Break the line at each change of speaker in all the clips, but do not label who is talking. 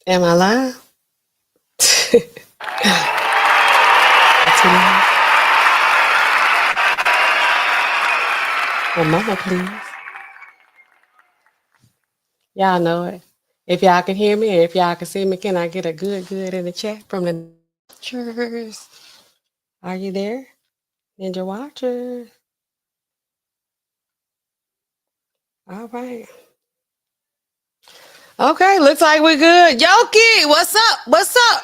Am I live? Too loud. Well, mama, please. Y'all know it. If y'all can hear me, if y'all can see me, can I get a good in the chat from the watchers? Are you there? Ninja Watchers. All right. Okay, looks like we're good. Yoki, what's up? What's up?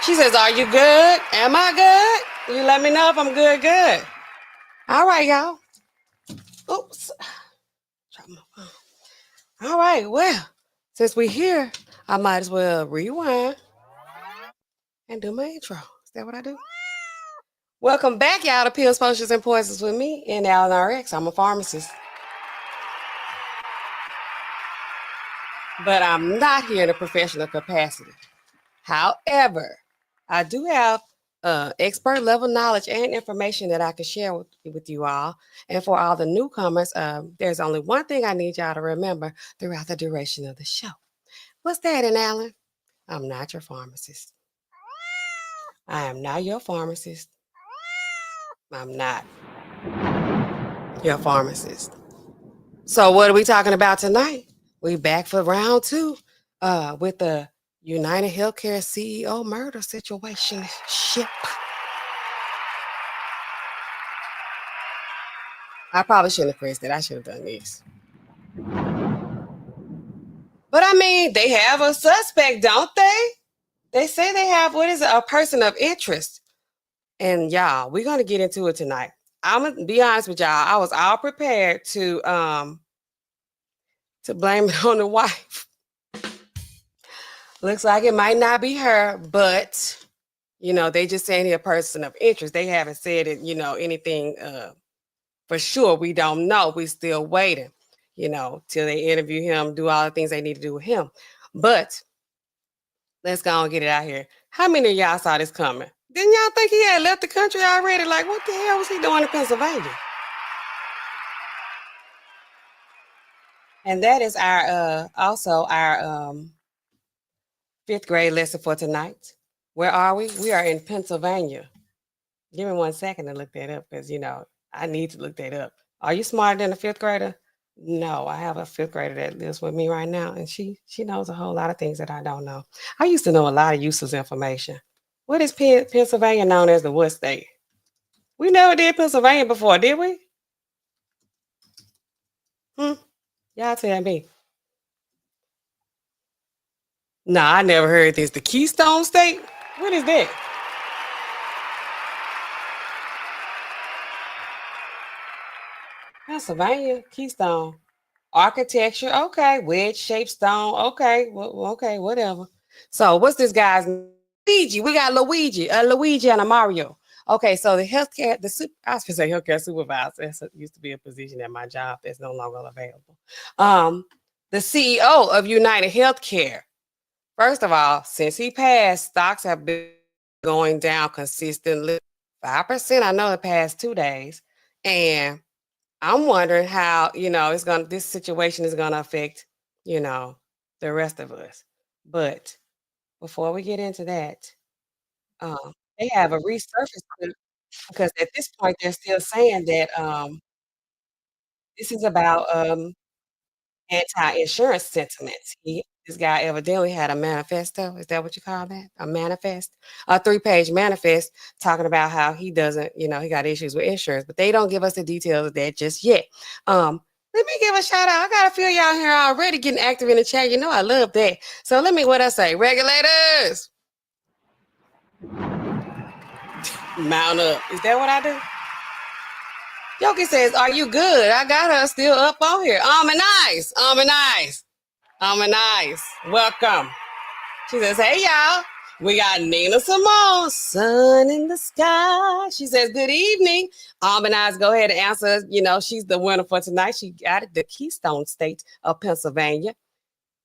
She says, are you good? Am I good? You let me know if I'm good. All right, y'all. Oops. Drop my phone. All right, well, since we're here, I might as well rewind and do my intro. Is that what I do? Welcome back, y'all, to Pills, Potions, and Poisons with me, NAllenRx. I'm a pharmacist. But I'm not here in a professional capacity. However, I do have expert level knowledge and information that I can share with you all. And for all the newcomers, there's only one thing I need y'all to remember throughout the duration of the show. What's that, Allen? I'm not your pharmacist. I am not your pharmacist. I'm not your pharmacist. So what are we talking about tonight? We back for round two with the UnitedHealthcare CEO murder situation. Ship. I probably shouldn't have pressed it. I should have done this. But I mean, they have a suspect, don't they? They say they have, what is it, a person of interest. And y'all, we're going to get into it tonight. I'm going to be honest with y'all. I was all prepared to blame it on the wife. Looks like it might not be her, but they just saying he a person of interest. They haven't said it, anything for sure. We don't know. We still waiting, till they interview him, do all the things they need to do with him. But let's go and get it out here. How many of y'all saw this coming? Didn't y'all think he had left the country already? Like, what the hell was he doing in Pennsylvania? And that is our also our fifth grade lesson for tonight. Where are we? We are in Pennsylvania. Give me 1 second to look that up because I need to look that up. Are you smarter than a fifth grader? No, I have a fifth grader that lives with me right now, and she knows a whole lot of things that I don't know. I used to know a lot of useless information. What is Pennsylvania known as the what state? We never did Pennsylvania before, did we? Y'all tell me. No, I never heard this. The Keystone State? What is that? Pennsylvania, Keystone. Architecture, okay. Wedge-shaped stone, okay. Okay, whatever. So what's this guy's name? Luigi. We got Luigi. Luigi and a Mario. Okay, so the healthcare, I was going to say healthcare supervisor. That used to be a position at my job that's no longer available. The CEO of United Healthcare. First of all, since he passed, stocks have been going down consistently. 5%, I know, the past 2 days. And I'm wondering how, this situation is gonna affect, the rest of us. But before we get into that, they have a resurface clip because at this point they're still saying that this is about anti-insurance sentiments. This guy evidently had a manifesto. Is that what you call that? A manifest? A 3-page manifest talking about how he doesn't, he got issues with insurance, but they don't give us the details of that just yet. Let me give a shout out. I got a few of y'all here already getting active in the chat. I love that. So what I say? Regulators. Mount up. Is that what I do? Yoki says, are you good? I got her still up on here. Nice. Nice. Welcome. She says, hey, y'all. We got Nina Simone, sun in the sky. She says, good evening. Eyes, go ahead and answer. She's the winner for tonight. She got it, the Keystone State of Pennsylvania.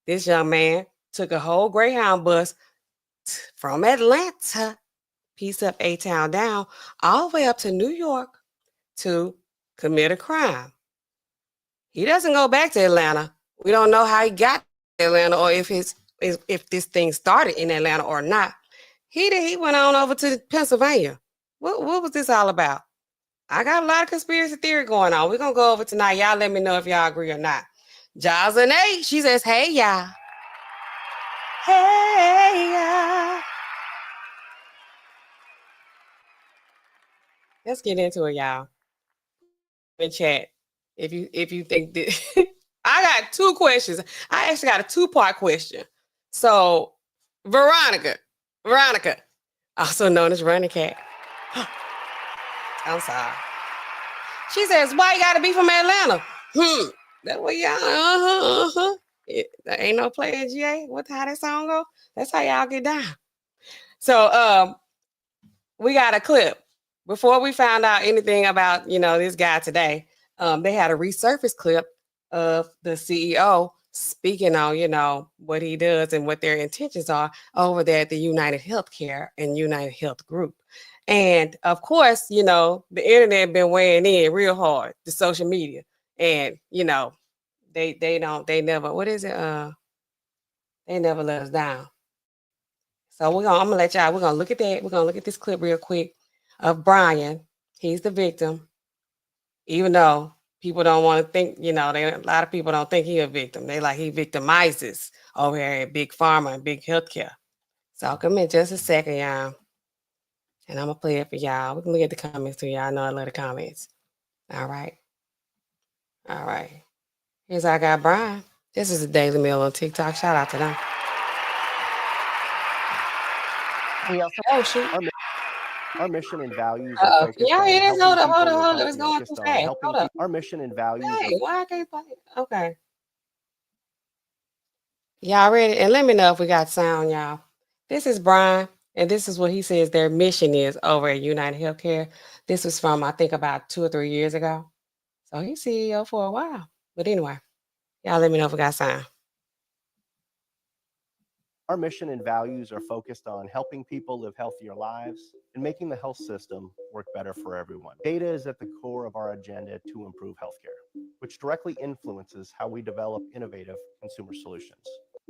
This young man took a whole Greyhound bus from Atlanta, piece up A-Town down, all the way up to New York to commit a crime. He doesn't go back to Atlanta. We don't know how he got to Atlanta or if his if this thing started in Atlanta or not. He went on over to Pennsylvania. What was this all about? I got a lot of conspiracy theory going on. We're gonna go over tonight. Y'all let me know if y'all agree or not. Jaws and A, she says, hey y'all. Hey y'all. Let's get into it, y'all. In chat, if you think that I got two questions. I actually got a two-part question. So Veronica, also known as Running Cat. I'm sorry. She says, why you gotta be from Atlanta? That's what y'all, there ain't no player GA. How that song go? That's how y'all get down. So we got a clip. Before we found out anything about, this guy today, they had a resurfaced clip of the CEO speaking on, what he does and what their intentions are over there at the UnitedHealthcare and United Health Group. And of course, the internet been weighing in real hard, the social media. And, they never, what is it? They never let us down. So I'm gonna let y'all, we're gonna look at that. We're gonna look at this clip real quick of Brian. He's the victim, even though people don't want to think, a lot of people don't think he a victim. They like he victimizes over here at Big Pharma and Big Healthcare. So I'll come in just a second, y'all. And I'm gonna play it for y'all. We can look at the comments too. Y'all know I love the comments. All right. Here's our guy Brian. This is the Daily Mail on TikTok. Shout out to them.
We also our mission and values
Uh-oh.
are focused
Y'all
on
hear this?
helping
Hold
people
up.
live
It's going too
healthier
fast. Hold up.
Our mission and values
Hey, why I can't play it? Okay. Y'all ready? And let me know if we got sound, y'all. This is Brian, and this is what he says their mission is over at United Healthcare. This was from, I think, about 2 or 3 years ago. So he's CEO for a while. But anyway, y'all let me know if we got sound.
Our mission and values are focused on helping people live healthier lives and making the health system work better for everyone. Data is at the core of our agenda to improve healthcare, which directly influences how we develop innovative consumer solutions.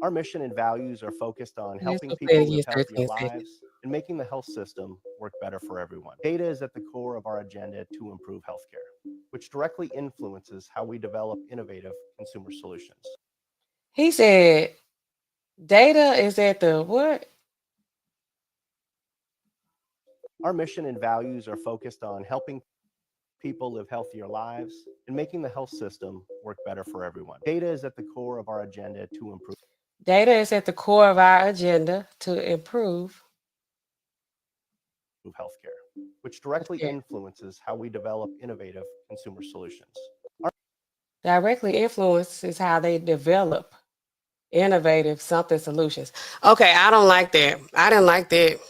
Our mission and values are focused on helping people live healthier lives and making the health system work better for everyone. Data is at the core of our agenda to improve healthcare, which directly influences how we develop innovative consumer solutions.
He said, data is at the what?
Our mission and values are focused on helping people live healthier lives and making the health system work better for everyone. Data is at the core of our agenda to improve.
Data is at the core of our agenda to improve
healthcare, which directly influences how we develop innovative consumer solutions.
Directly influences how they develop innovative something solutions. Okay, I don't like that. I didn't like that.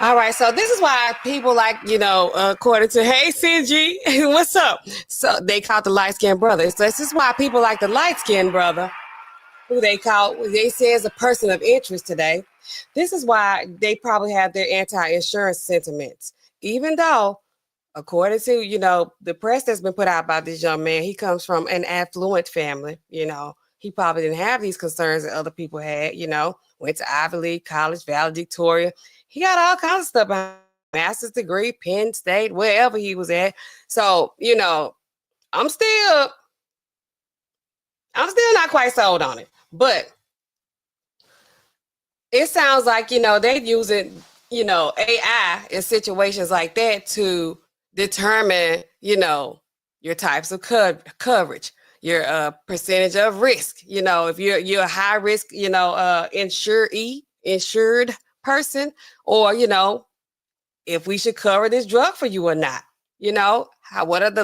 All right, so this is why people like, according to, hey, Sinji, what's up? So they called the light-skinned brother. So this is why people like the light-skinned brother, who they say is a person of interest today. This is why they probably have their anti-insurance sentiments, even though, according to, the press that's been put out about this young man, he comes from an affluent family, he probably didn't have these concerns that other people had, went to Ivy League college, valedictorian. He got all kinds of stuff behind him, master's degree, Penn State, wherever he was at. So, I'm still not quite sold on it, but it sounds like, they using, AI in situations like that to determine, your types of coverage, your percentage of risk. If you're a high risk, insured person, or, if we should cover this drug for you or not. What's the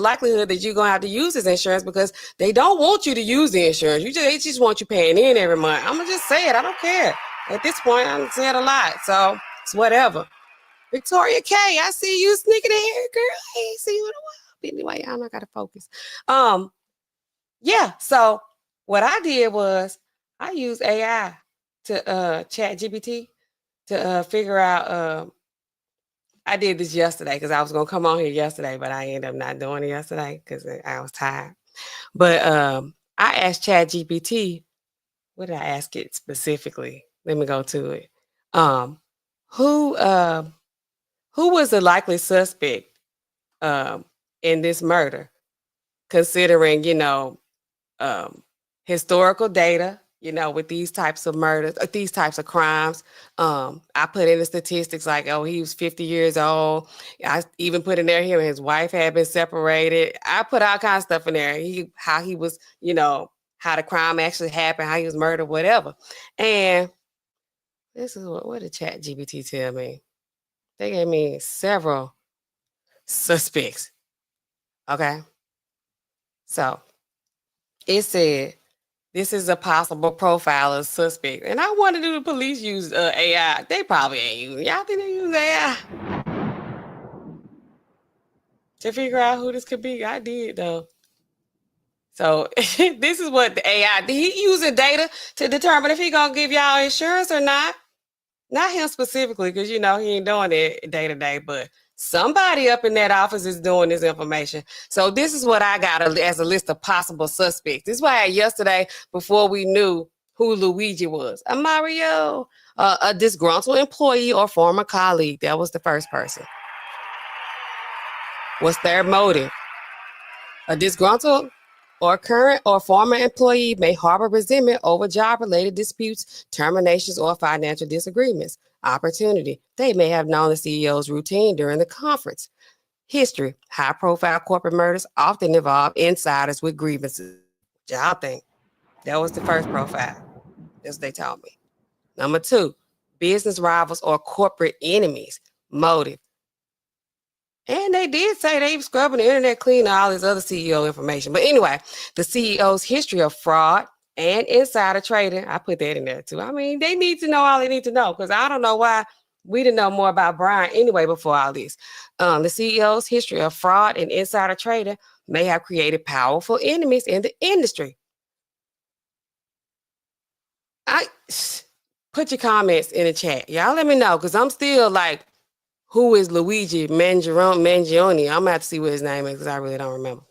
likelihood that you're going to have to use this insurance, because they don't want you to use the insurance. They just want you paying in every month. I'm going to just say it. I don't care. At this point, I'm saying a lot. So it's whatever. Victoria K, I see you sneaking in here, girl. I ain't see you in a while. But anyway, I don't got to focus. Yeah. So what I did was I used AI to chat GPT to figure out, I did this yesterday because I was going to come on here yesterday, but I ended up not doing it yesterday because I was tired. But I asked ChatGPT, what did I ask it specifically? Let me go to it. Um, who who was the likely suspect in this murder, considering, um, historical data, with these types of murders, these types of crimes. I put in the statistics like, oh, he was 50 years old. I even put in there him and his wife had been separated. I put all kinds of stuff in there. How he was, how the crime actually happened, how he was murdered, whatever. And this is what did Chat GBT tell me? They gave me several suspects. Okay. So it said, this is a possible profile of suspect. And I wonder, do the police use AI? They probably ain't using. Y'all think they use AI to figure out who this could be? I did, though. So this is what the AI did. He using data to determine if he gonna give y'all insurance or not. Not him specifically, because he ain't doing it day to day, but somebody up in that office is doing this information. So this is what I got as a list of possible suspects. This is why yesterday, before we knew who Luigi was, a Mario, a disgruntled employee or former colleague. That was the first person. What's their motive? A disgruntled or current or former employee may harbor resentment over job-related disputes, terminations, or financial disagreements. Opportunity. They may have known the CEO's routine during the conference. History. High-profile corporate murders often involve insiders with grievances. Y'all think? That was the first profile. That's what they told me. Number 2, business rivals or corporate enemies. Motive. And they did say they were scrubbing the internet clean and all this other CEO information. But anyway, the CEO's history of fraud and insider trading, I put that in there too. I mean, they need to know all they need to know, because I don't know why we didn't know more about Brian anyway before all this. The CEO's history of fraud and insider trading may have created powerful enemies in the industry. Put your comments in the chat. Y'all let me know, because I'm still like, who is Luigi Mangione? I'm going to have to see what his name is, because I really don't remember.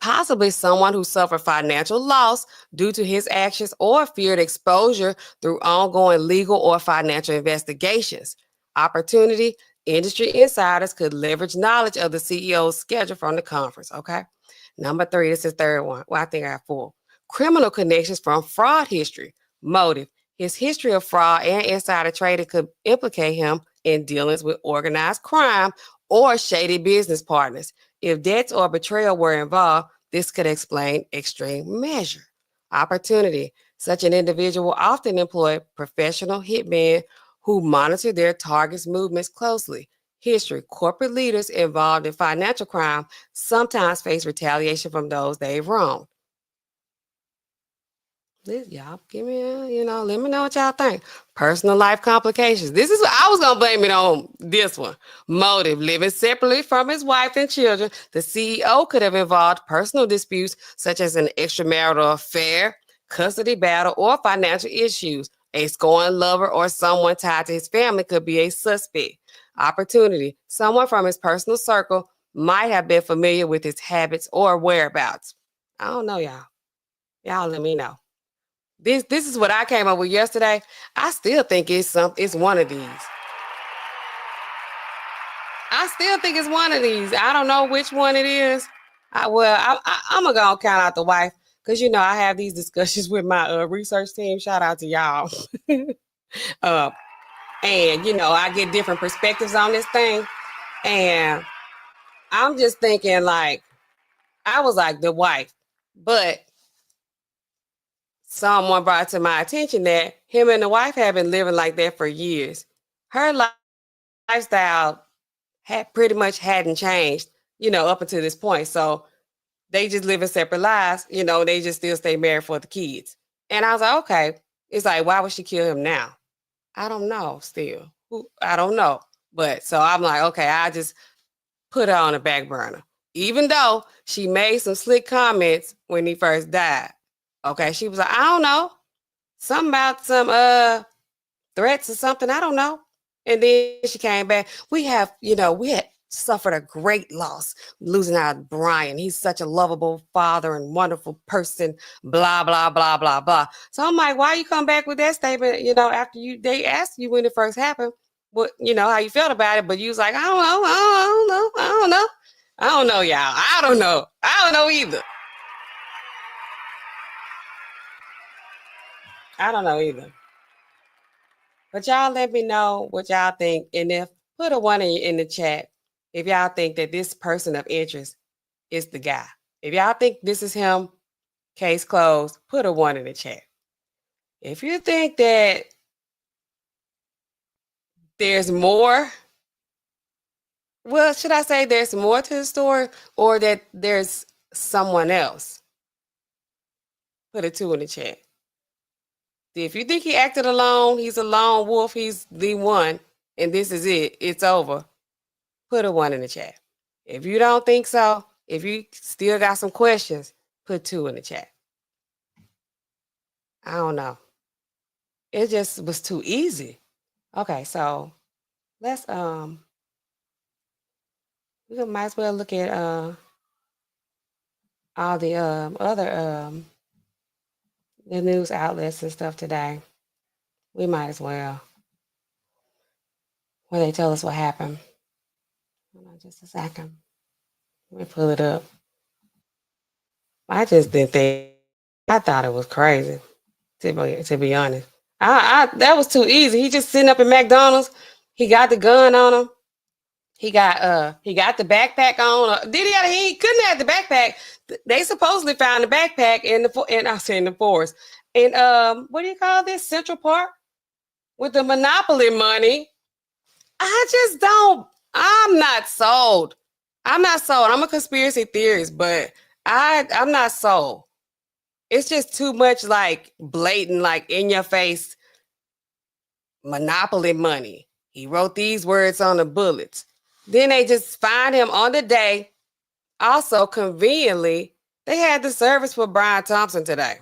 Possibly someone who suffered financial loss due to his actions or feared exposure through ongoing legal or financial investigations. Opportunity. Industry insiders could leverage knowledge of the CEO's schedule from the conference. Okay. Number 3, this is the third one. Well, I think I have 4. Criminal connections from fraud history. Motive. His history of fraud and insider trading could implicate him in dealings with organized crime or shady business partners. If debts or betrayal were involved, this could explain extreme measure. Opportunity. Such an individual often employ professional hitmen who monitor their targets' movements closely. History. Corporate leaders involved in financial crime sometimes face retaliation from those they've wronged. Y'all give me, let me know what y'all think. Personal life complications. This is what I was going to blame it on. This one. Motive. Living separately from his wife and children, the CEO could have involved personal disputes such as an extramarital affair, custody battle, or financial issues. A scorned lover or someone tied to his family could be a suspect. Opportunity. Someone from his personal circle might have been familiar with his habits or whereabouts. I don't know, y'all. Y'all let me know. This is what I came up with yesterday. I still think it's one of these. I still think it's one of these. I don't know which one it is. I'm gonna go count out the wife, because I have these discussions with my research team. Shout out to y'all. And I get different perspectives on this thing, and I'm just thinking, like, I was like the wife, but someone brought to my attention that him and the wife have been living like that for years. Her lifestyle pretty much hadn't changed, up until this point. So they just live in separate lives, they just still stay married for the kids. And I was like, okay. It's like, why would she kill him now? I don't know still. I don't know. But so I'm like, okay, I just put her on the back burner. Even though she made some slick comments when he first died. Okay, she was like, I don't know. Something about some threats or something. I don't know. And then she came back. We had suffered a great loss losing out Brian. He's such a lovable father and wonderful person, blah, blah, blah, blah, blah. So I'm like, why you come back with that statement, after they asked you when it first happened, what, how you felt about it, but you was like, I don't know, I don't know. I don't know, y'all. I don't know. I don't know either. I don't know either. But y'all let me know what y'all think. And if put a 1 in the chat if y'all think that this person of interest is the guy. If y'all think this is him, case closed, put a 1 in the chat. If you think that there's more, well, should I say there's more to the story or that there's someone else? Put a 2 in the chat. If you think he acted alone, he's a lone wolf, he's the one, and this is it, it's over, put a 1 in the chat. If you don't think so, if you still got some questions, put 2 in the chat. I don't know. It just was too easy. Okay, so let's we might as well look at all the other the news outlets and stuff today. We might as well, where they tell us what happened. Hold on just a second. Let me pull it up. I just didn't think, I thought it was crazy, to be honest. That was too easy. He just sitting up in McDonald's. He got the gun on him. He got the backpack on. He couldn't have the backpack. They supposedly found the backpack in the forest. In what do you call this? Central Park with the Monopoly money. I'm not sold. I'm a conspiracy theorist, but I'm not sold. It's just too much like blatant, like in your face Monopoly money. He wrote these words on the bullets. Then they just find him on the day. Also, conveniently, they had the service for Brian Thompson today.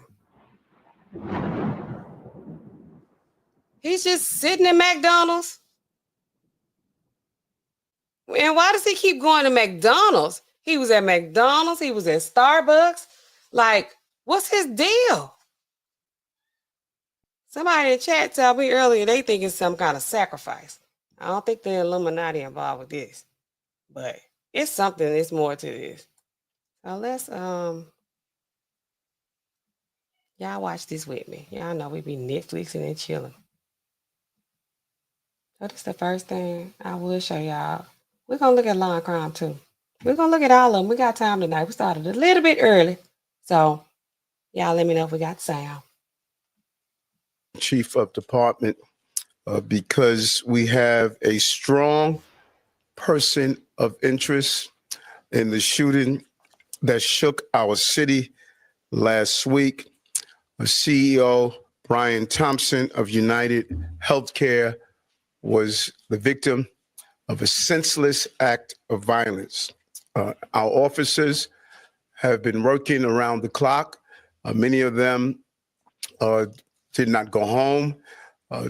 He's just sitting in McDonald's. And why does he keep going to McDonald's? He was at McDonald's. He was at Starbucks. Like, what's his deal? Somebody in the chat told me earlier they think it's some kind of sacrifice. I don't think the Illuminati involved with this, but it's something. It's more to this. So let's y'all watch this with me. Y'all know we be Netflixing and chilling. So this is the first thing I will show y'all. We're gonna look at law and crime too. We're gonna look at all of them. We got time tonight. We started a little bit early, so y'all let me know if we got sound.
Chief of Department, because we have a strong person of interest in the shooting that shook our city last week. CEO Brian Thompson of UnitedHealthcare was the victim of a senseless act of violence. Our officers have been working around the clock. Many of them did not go home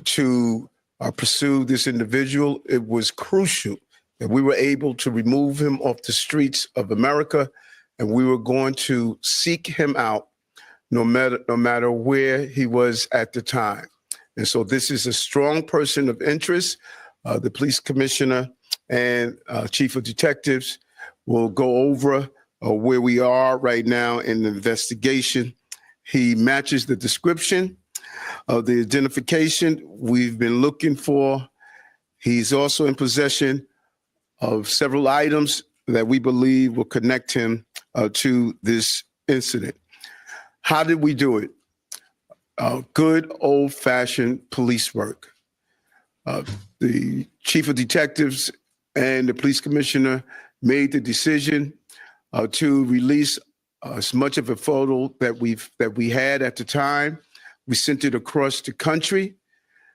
to pursue this individual. It was crucial that we were able to remove him off the streets of America, and we were going to seek him out no matter where he was at the time. And so this is a strong person of interest. The police commissioner and chief of detectives will go over where we are right now in the investigation. He matches the description of the identification we've been looking for. He's also in possession of several items that we believe will connect him to this incident. How did we do it? Good old-fashioned police work. The chief of detectives and the police commissioner made the decision to release as much of a photo that we had at the time. We sent it across the country,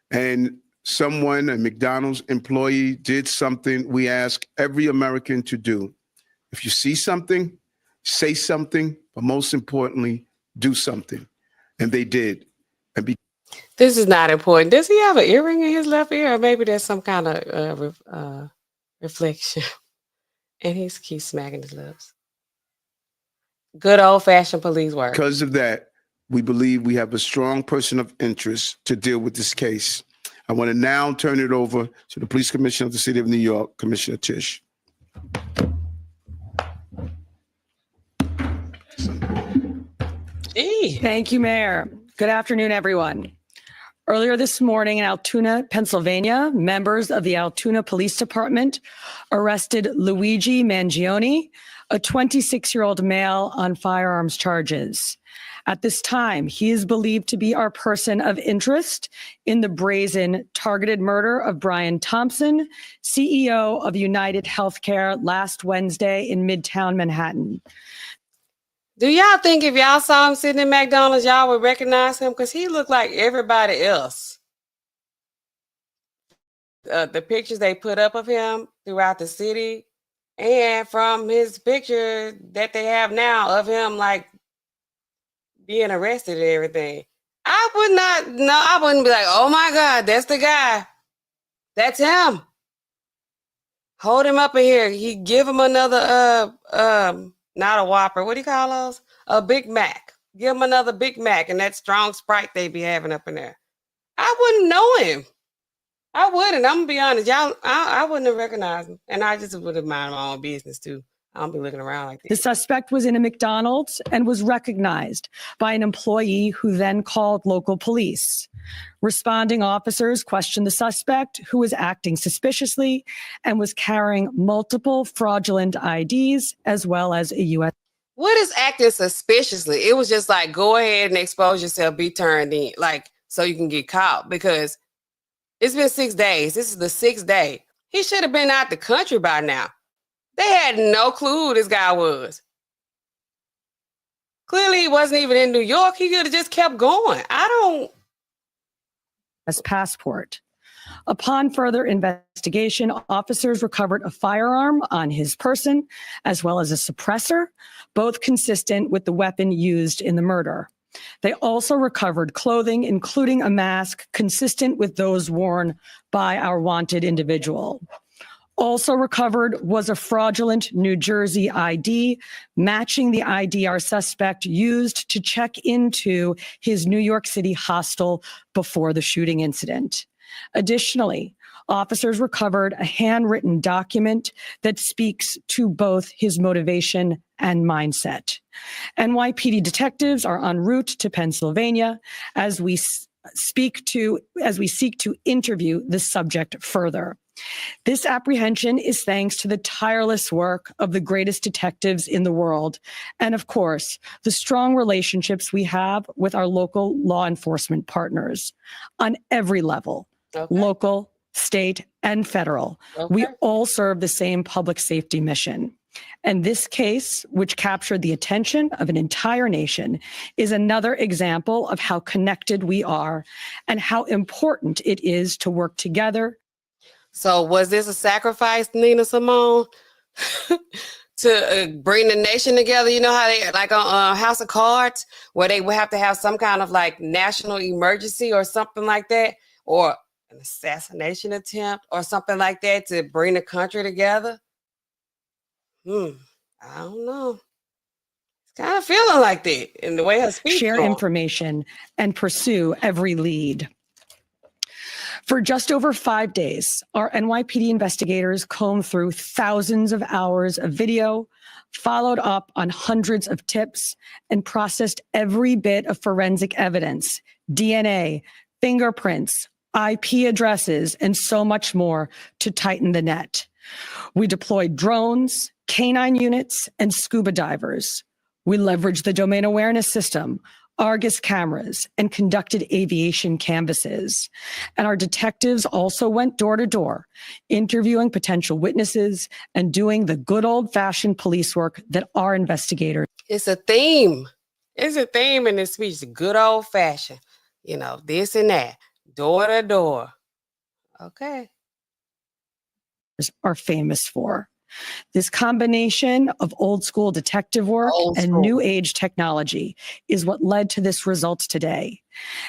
and someone, a McDonald's employee, did something we ask every American to do. If you see something, say something, but most importantly, do something. And they did.
This is not important. Does he have an earring in his left ear? Or maybe there's some kind of reflection. And he keeps smacking his lips. Good old-fashioned police work.
Because of that, we believe we have a strong person of interest to deal with this case. I want to now turn it over to the Police Commissioner of the City of New York, Commissioner Tisch.
Thank you, Mayor. Good afternoon, everyone. Earlier this morning in Altoona, Pennsylvania, members of the Altoona Police Department arrested Luigi Mangione, a 26-year-old male, on firearms charges. At this time, he is believed to be our person of interest in the brazen targeted murder of Brian Thompson, CEO of UnitedHealthcare, last Wednesday in Midtown Manhattan.
Do y'all think if y'all saw him sitting in McDonald's, y'all would recognize him? Because he looked like everybody else. The pictures they put up of him throughout the city, and from his picture that they have now of him like being arrested and everything, I wouldn't be like, oh my God, that's the guy. That's him. Hold him up in here. He give him another not a Whopper. What do you call those? A Big Mac. Give him another Big Mac and that strong Sprite they be having up in there. I wouldn't know him. I wouldn't. I'm gonna be honest, y'all. I wouldn't have recognized him, and I just would have minded my own business too. I don't be looking around like that.
The suspect was in a McDonald's and was recognized by an employee who then called local police. Responding officers questioned the suspect, who was acting suspiciously and was carrying multiple fraudulent IDs as well as a U.S.
What is acting suspiciously? It was just like, go ahead and expose yourself, be turned in, like, so you can get caught, because it's been 6 days. This is the 6th day. He should have been out the country by now. They had no clue who this guy was. Clearly, he wasn't even in New York. He could have just kept going.
As passport. Upon further investigation, officers recovered a firearm on his person, as well as a suppressor, both consistent with the weapon used in the murder. They also recovered clothing, including a mask consistent with those worn by our wanted individual. Also recovered was a fraudulent New Jersey ID, matching the ID our suspect used to check into his New York City hostel before the shooting incident. Additionally, officers recovered a handwritten document that speaks to both his motivation and mindset. NYPD detectives are en route to Pennsylvania as we seek to interview the subject further. This apprehension is thanks to the tireless work of the greatest detectives in the world, and of course, the strong relationships we have with our local law enforcement partners on every level, local, state, and federal. We all serve the same public safety mission. And this case, which captured the attention of an entire nation, is another example of how connected we are and how important it is to work together.
So was this a sacrifice, Nina Simone, to bring the nation together? You know how they, like on House of Cards, where they would have to have some kind of like national emergency or something like that, or an assassination attempt or something like that to bring the country together? I don't know. It's kind of feeling like that in the way her speech
Share
going.
information and pursue every lead. For just over 5 days, our NYPD investigators combed through thousands of hours of video, followed up on hundreds of tips, and processed every bit of forensic evidence, DNA, fingerprints, IP addresses, and so much more to tighten the net. We deployed drones, canine units, and scuba divers. We leveraged the domain awareness system, Argus cameras, and conducted aviation canvasses. And our detectives also went door to door, interviewing potential witnesses and doing the good old-fashioned police work that our investigators.
It's a theme. It's a theme in this speech. The good old-fashioned, this and that, door to door. Okay.
Are famous for. This combination of old school detective work and new age technology is what led to this result today.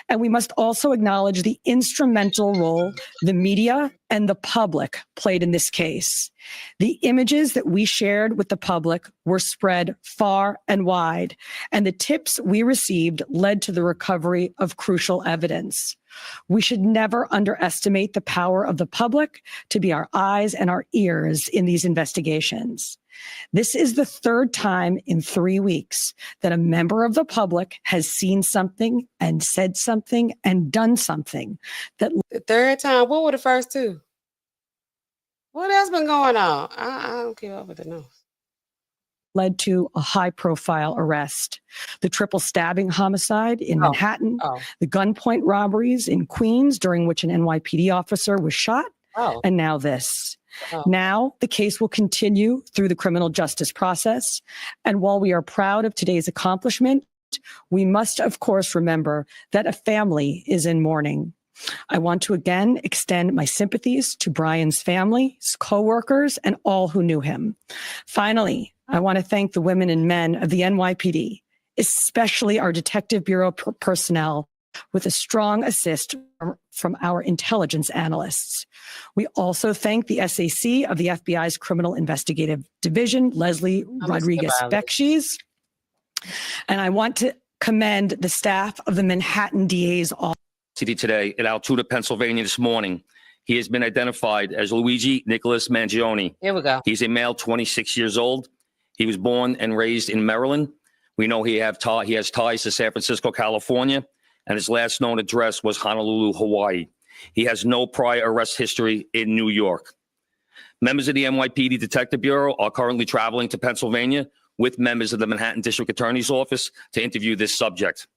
And we must also acknowledge the instrumental role the media and the public played in this case. The images that we shared with the public were spread far and wide, and the tips we received led to the recovery of crucial evidence. We should never underestimate the power of the public to be our eyes and our ears in these investigations. This is the third time in 3 weeks that a member of the public has seen something and said something and done something that
The third time. What were the first two? What else been going on? I don't keep up with the news.
led to a high-profile arrest. The triple stabbing homicide in Manhattan,
Oh,
the gunpoint robberies in Queens, during which an NYPD officer was shot,
oh,
and now this.
oh.
Now, the case will continue through the criminal justice process. And while we are proud of today's accomplishment, we must, of course, remember that a family is in mourning. I want to again extend my sympathies to Brian's family, his coworkers, and all who knew him. Finally, I want to thank the women and men of the NYPD, especially our Detective Bureau personnel, with a strong assist from our intelligence analysts. We also thank the SAC of the FBI's Criminal Investigative Division, Leslie Rodriguez-Becksies. And I want to commend the staff of the Manhattan DA's office.
City today in Altoona, Pennsylvania this morning. He has been identified as Luigi Nicholas Mangione.
Here we go.
He's a male, 26 years old. He was born and raised in Maryland. We know he has ties to San Francisco, California, and his last known address was Honolulu, Hawaii. He has no prior arrest history in New York. Members of the NYPD Detective Bureau are currently traveling to Pennsylvania with members of the Manhattan District Attorney's Office to interview this subject.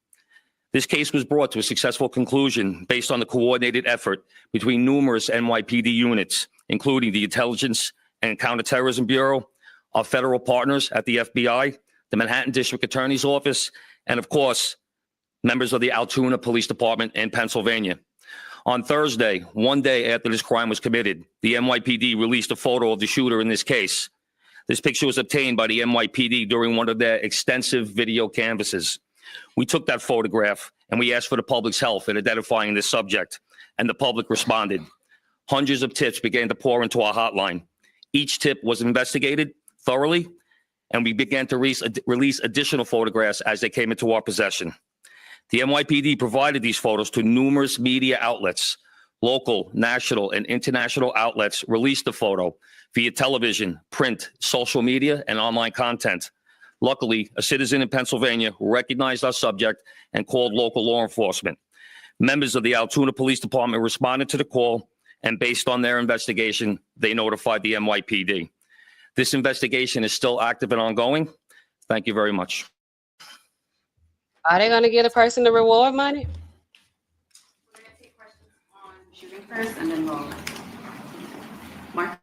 This case was brought to a successful conclusion based on the coordinated effort between numerous NYPD units, including the Intelligence and Counterterrorism Bureau, our federal partners at the FBI, the Manhattan District Attorney's Office, and of course, members of the Altoona Police Department in Pennsylvania. On Thursday, one day after this crime was committed, the NYPD released a photo of the shooter in this case. This picture was obtained by the NYPD during one of their extensive video canvasses. We took that photograph and we asked for the public's help in identifying this subject, and the public responded. Hundreds of tips began to pour into our hotline. Each tip was investigated thoroughly, and we began to release additional photographs as they came into our possession. The NYPD provided these photos to numerous media outlets. Local, national, and international outlets released the photo via television, print, social media, and online content. Luckily, a citizen in Pennsylvania recognized our subject and called local law enforcement. Members of the Altoona Police Department responded to the call, and based on their investigation, they notified the NYPD. This investigation is still active and ongoing. Thank you very much.
Are they going to get a person the reward money?
We're going to take questions on shooting first, and then we'll. Mark?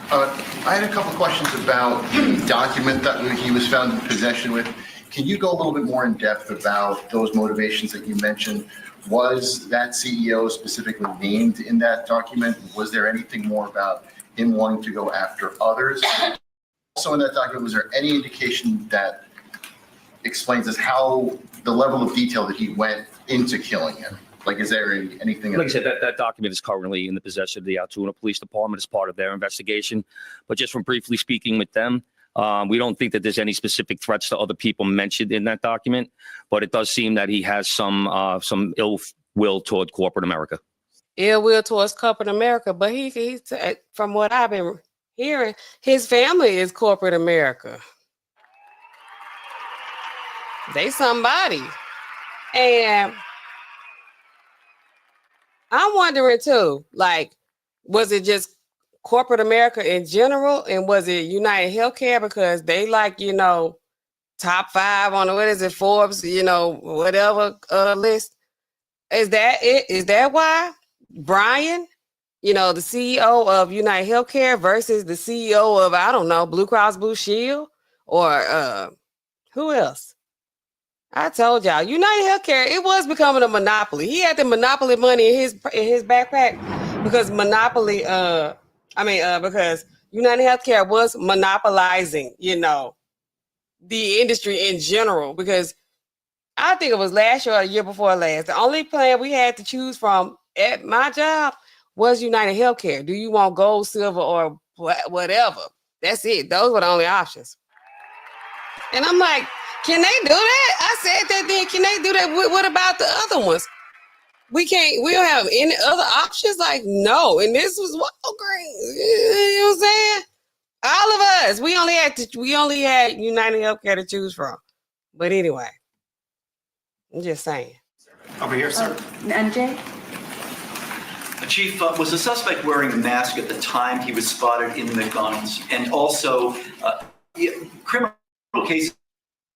I had a couple of questions about the document that he was found in possession with. Can you go a little bit more in depth about those motivations that you mentioned? Was that CEO specifically named in that document? Was there anything more about him wanting to go after others? Also in that document, was there any indication that explains us how the level of detail that he went into killing him? Like, is there anything?
Like I said, that document is currently in the possession of the Altoona Police Department as part of their investigation. But just from briefly speaking with them, we don't think that there's any specific threats to other people mentioned in that document. But it does seem that he has some ill will toward corporate America.
Ill will towards corporate America, but he from what I've been hearing, his family is corporate America. They somebody. And I'm wondering too, like, was it just corporate America in general? And was it UnitedHealthcare? Because they like, top 5 on what is it, Forbes, whatever list. Is that it? Is that why Brian, the CEO of UnitedHealthcare versus the CEO of, I don't know, Blue Cross Blue Shield or who else? I told y'all, UnitedHealthcare, it was becoming a monopoly. He had the monopoly money in his backpack because because UnitedHealthcare was monopolizing, the industry in general, because I think it was last year or the year before last. The only plan we had to choose from at my job was UnitedHealthcare. Do you want gold, silver, or whatever? That's it. Those were the only options. And I'm like, can they do that? I said that then. Can they do that? What about the other ones? We don't have any other options? Like, no. And this was Walgreens. You know what I'm saying? All of us. We only had UnitedHealthcare to choose from. But anyway, I'm just saying.
Over here, sir.
NJ?
Chief, was the suspect wearing a mask at the time he was spotted in the McDonald's? And also, criminal case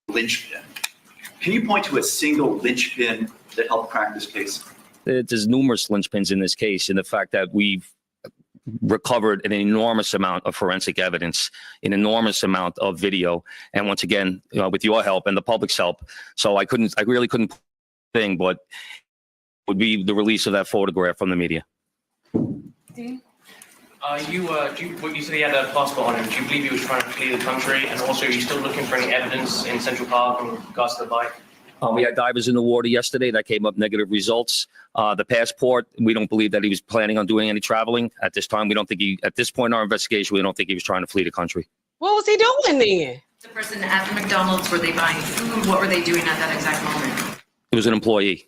linchpin. Can you point to a single linchpin that helped crack this case?
There's numerous linchpins in this case, in the fact that we've recovered an enormous amount of forensic evidence, an enormous amount of video, and once again, with your help and the public's help. So I really couldn't thing, but would be the release of that photograph from the media.
Dean?
You said he had a passport on him. Do you believe he was trying to flee the country? And also, are you still looking for any evidence in Central Park in regards to the bike?
We had divers in the water yesterday that came up negative results. The passport, we don't believe that he was planning on doing any traveling at this time. We don't think at this point in our investigation, we don't think he was trying to flee the country.
What was he doing then?
The person at the McDonald's, were they buying food? What were they doing at that exact moment?
He was an employee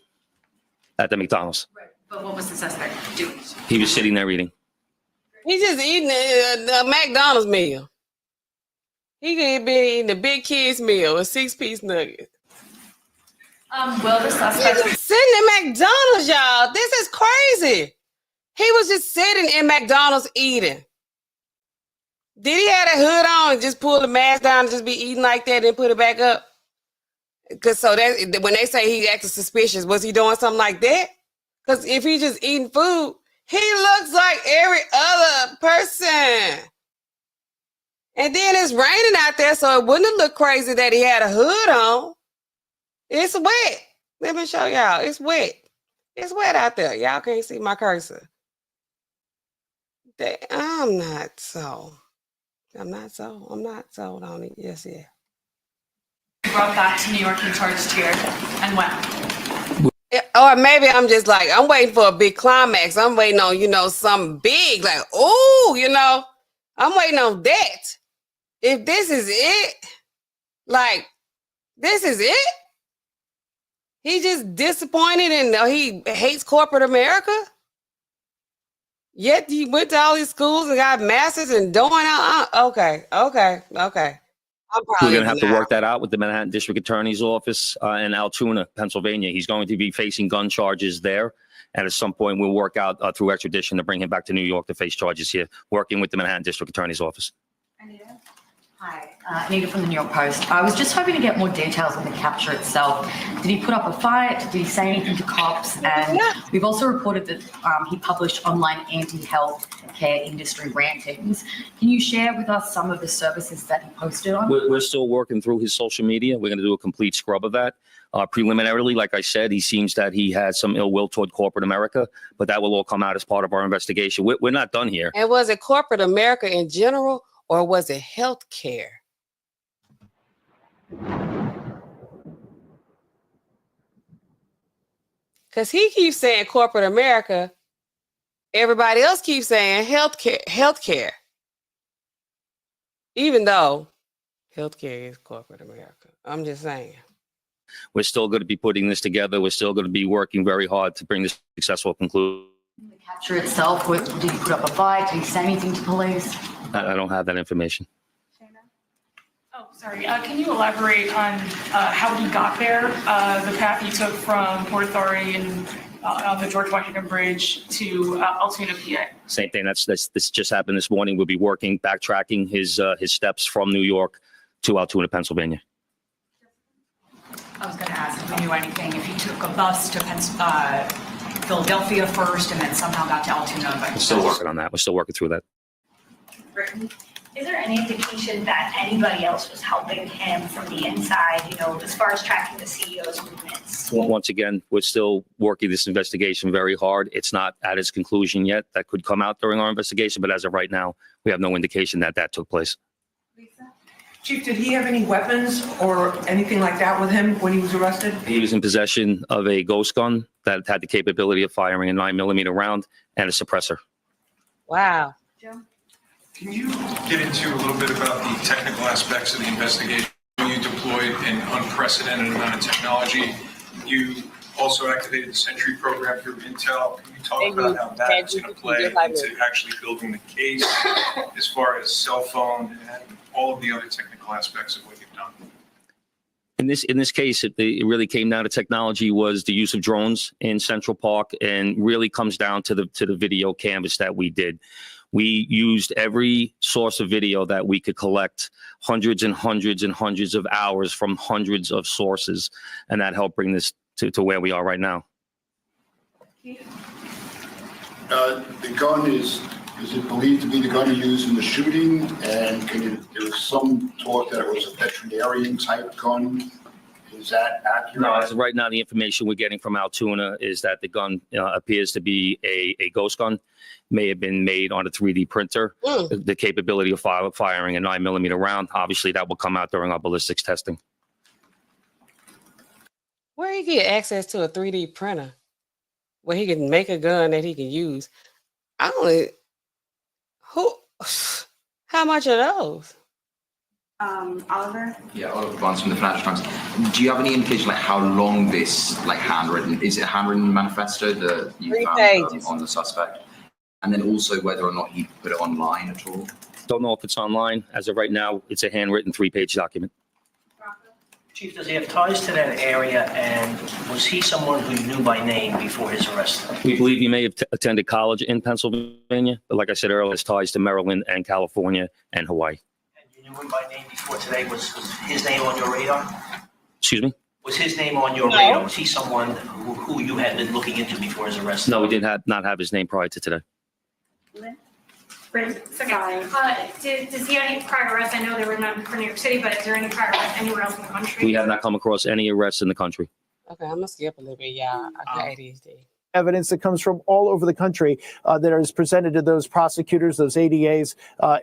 at the McDonald's.
Right. But what was the suspect doing?
He was sitting there eating.
He's just eating a McDonald's meal. He could be eating the big kids meal, a 6-piece nugget.
Well, the
He
suspect.
was sitting in McDonald's, y'all. This is crazy. He was just sitting in McDonald's eating. Did he have a hood on and just pull the mask down and just be eating like that and put it back up? Because so that when they say he acted suspicious, was he doing something like that? Because if he's just eating food, he looks like every other person. And then it's raining out there, so it wouldn't have looked crazy that he had a hood on. It's wet. Let me show y'all. It's wet. It's wet out there. Y'all can't see my cursor. I'm not sold on it. Yes, yeah.
Brought back to New York and charged here. And when?
Or maybe I'm just like, I'm waiting for a big climax. I'm waiting on, something big, like, oh, I'm waiting on that. If this is it, like, this is it? He just disappointed and he hates corporate America? Yet he went to all these schools and got masters and doing all. Okay.
We're going to have to work that out with the Manhattan District Attorney's Office in Altoona, Pennsylvania. He's going to be facing gun charges there. And at some point, we'll work out through extradition to bring him back to New York to face charges here, working with the Manhattan District Attorney's Office.
Anita?
Hi, Anita from the New York Post. I was just hoping to get more details on the capture itself. Did he put up a fight? Did he say anything to cops? And we've also reported that he published online anti-health care industry rantings. Can you share with us some of the services that he posted on?
We're still working through his social media. We're going to do a complete scrub of that. Preliminarily, like I said, he seems that he has some ill will toward corporate America, but that will all come out as part of our investigation. We're not done here.
And was it corporate America in general? Or was it health care? Because he keeps saying corporate America. Everybody else keeps saying health care. Even though health care is corporate America. I'm just saying.
We're still going to be putting this together. We're still going to be working very hard to bring this successful conclusion.
The capture itself, did he put up a fight? Did he say anything to police?
I don't have that information.
Oh, sorry. Can you elaborate on how he got there, the path he took from Port Authority and on the George Washington Bridge to Altoona, PA? Same thing.
This just happened this morning. We'll be backtracking his steps from New York to Altoona, Pennsylvania.
I was going to ask if we knew anything, if he took a bus to Philadelphia first and then somehow got to Altoona. But
We're still working on that. We're still working through that.
Is there any indication that anybody else was helping him from the inside, as far as tracking the CEO's movements?
Once again, we're still working this investigation very hard. It's not at its conclusion yet. That could come out during our investigation, but as of right now, we have no indication that took place.
Lisa?
Chief, did he have any weapons or anything like that with him when he was arrested?
He was in possession of a ghost gun that had the capability of firing a 9mm round and a suppressor.
Wow.
Can you get into a little bit about the technical aspects of the investigation? You deployed an unprecedented amount of technology. You also activated the Sentry program through Intel. Can you talk about how that is going to play into actually building the case as far as cell phone and all of the other technical aspects of what you've done?
In this case, it really came down to technology was the use of drones in Central Park, and really comes down to the video canvas that we did. We used every source of video that we could collect, hundreds and hundreds and hundreds of hours from hundreds of sources, and that helped bring this to where we are right now.
The gun is it believed to be the gun used in the shooting? And there was some talk that it was a veterinarian type gun. Is that accurate?
No, as of right now, the information we're getting from Altoona is that the gun appears to be a ghost gun, may have been made on a 3D printer. The capability of firing a 9mm round, obviously that will come out during our ballistics testing.
Where he get access to a 3D printer where he can make a gun that he can use? How much are those?
Oliver?
Yeah, Oliver Barnes from the Financial Times. Do you have any indication like how long this handwritten, is it a handwritten manifesto that you found on the suspect? And then also whether or not he put it online at all?
Don't know if it's online. As of right now, it's a handwritten 3-page document.
Chief, does he have ties to that area, and was he someone who you knew by name before his arrest?
We believe he may have attended college in Pennsylvania, but like I said earlier, his ties to Maryland and California and Hawaii.
And you knew him by name before today. Was his name on your radar?
Excuse me?
Was his name on your radar? Was he someone who you had been looking into before his arrest?
No, we did not have his name prior to today.
Does he have any prior arrests? I know there were none for New York City, but is there any prior arrests anywhere else in the country?
We have not come across any arrests in the country.
Okay, I'm gonna skip a little bit, y'all. I got ADHD.
Evidence that comes from all over the country that is presented to those prosecutors, those ADAs,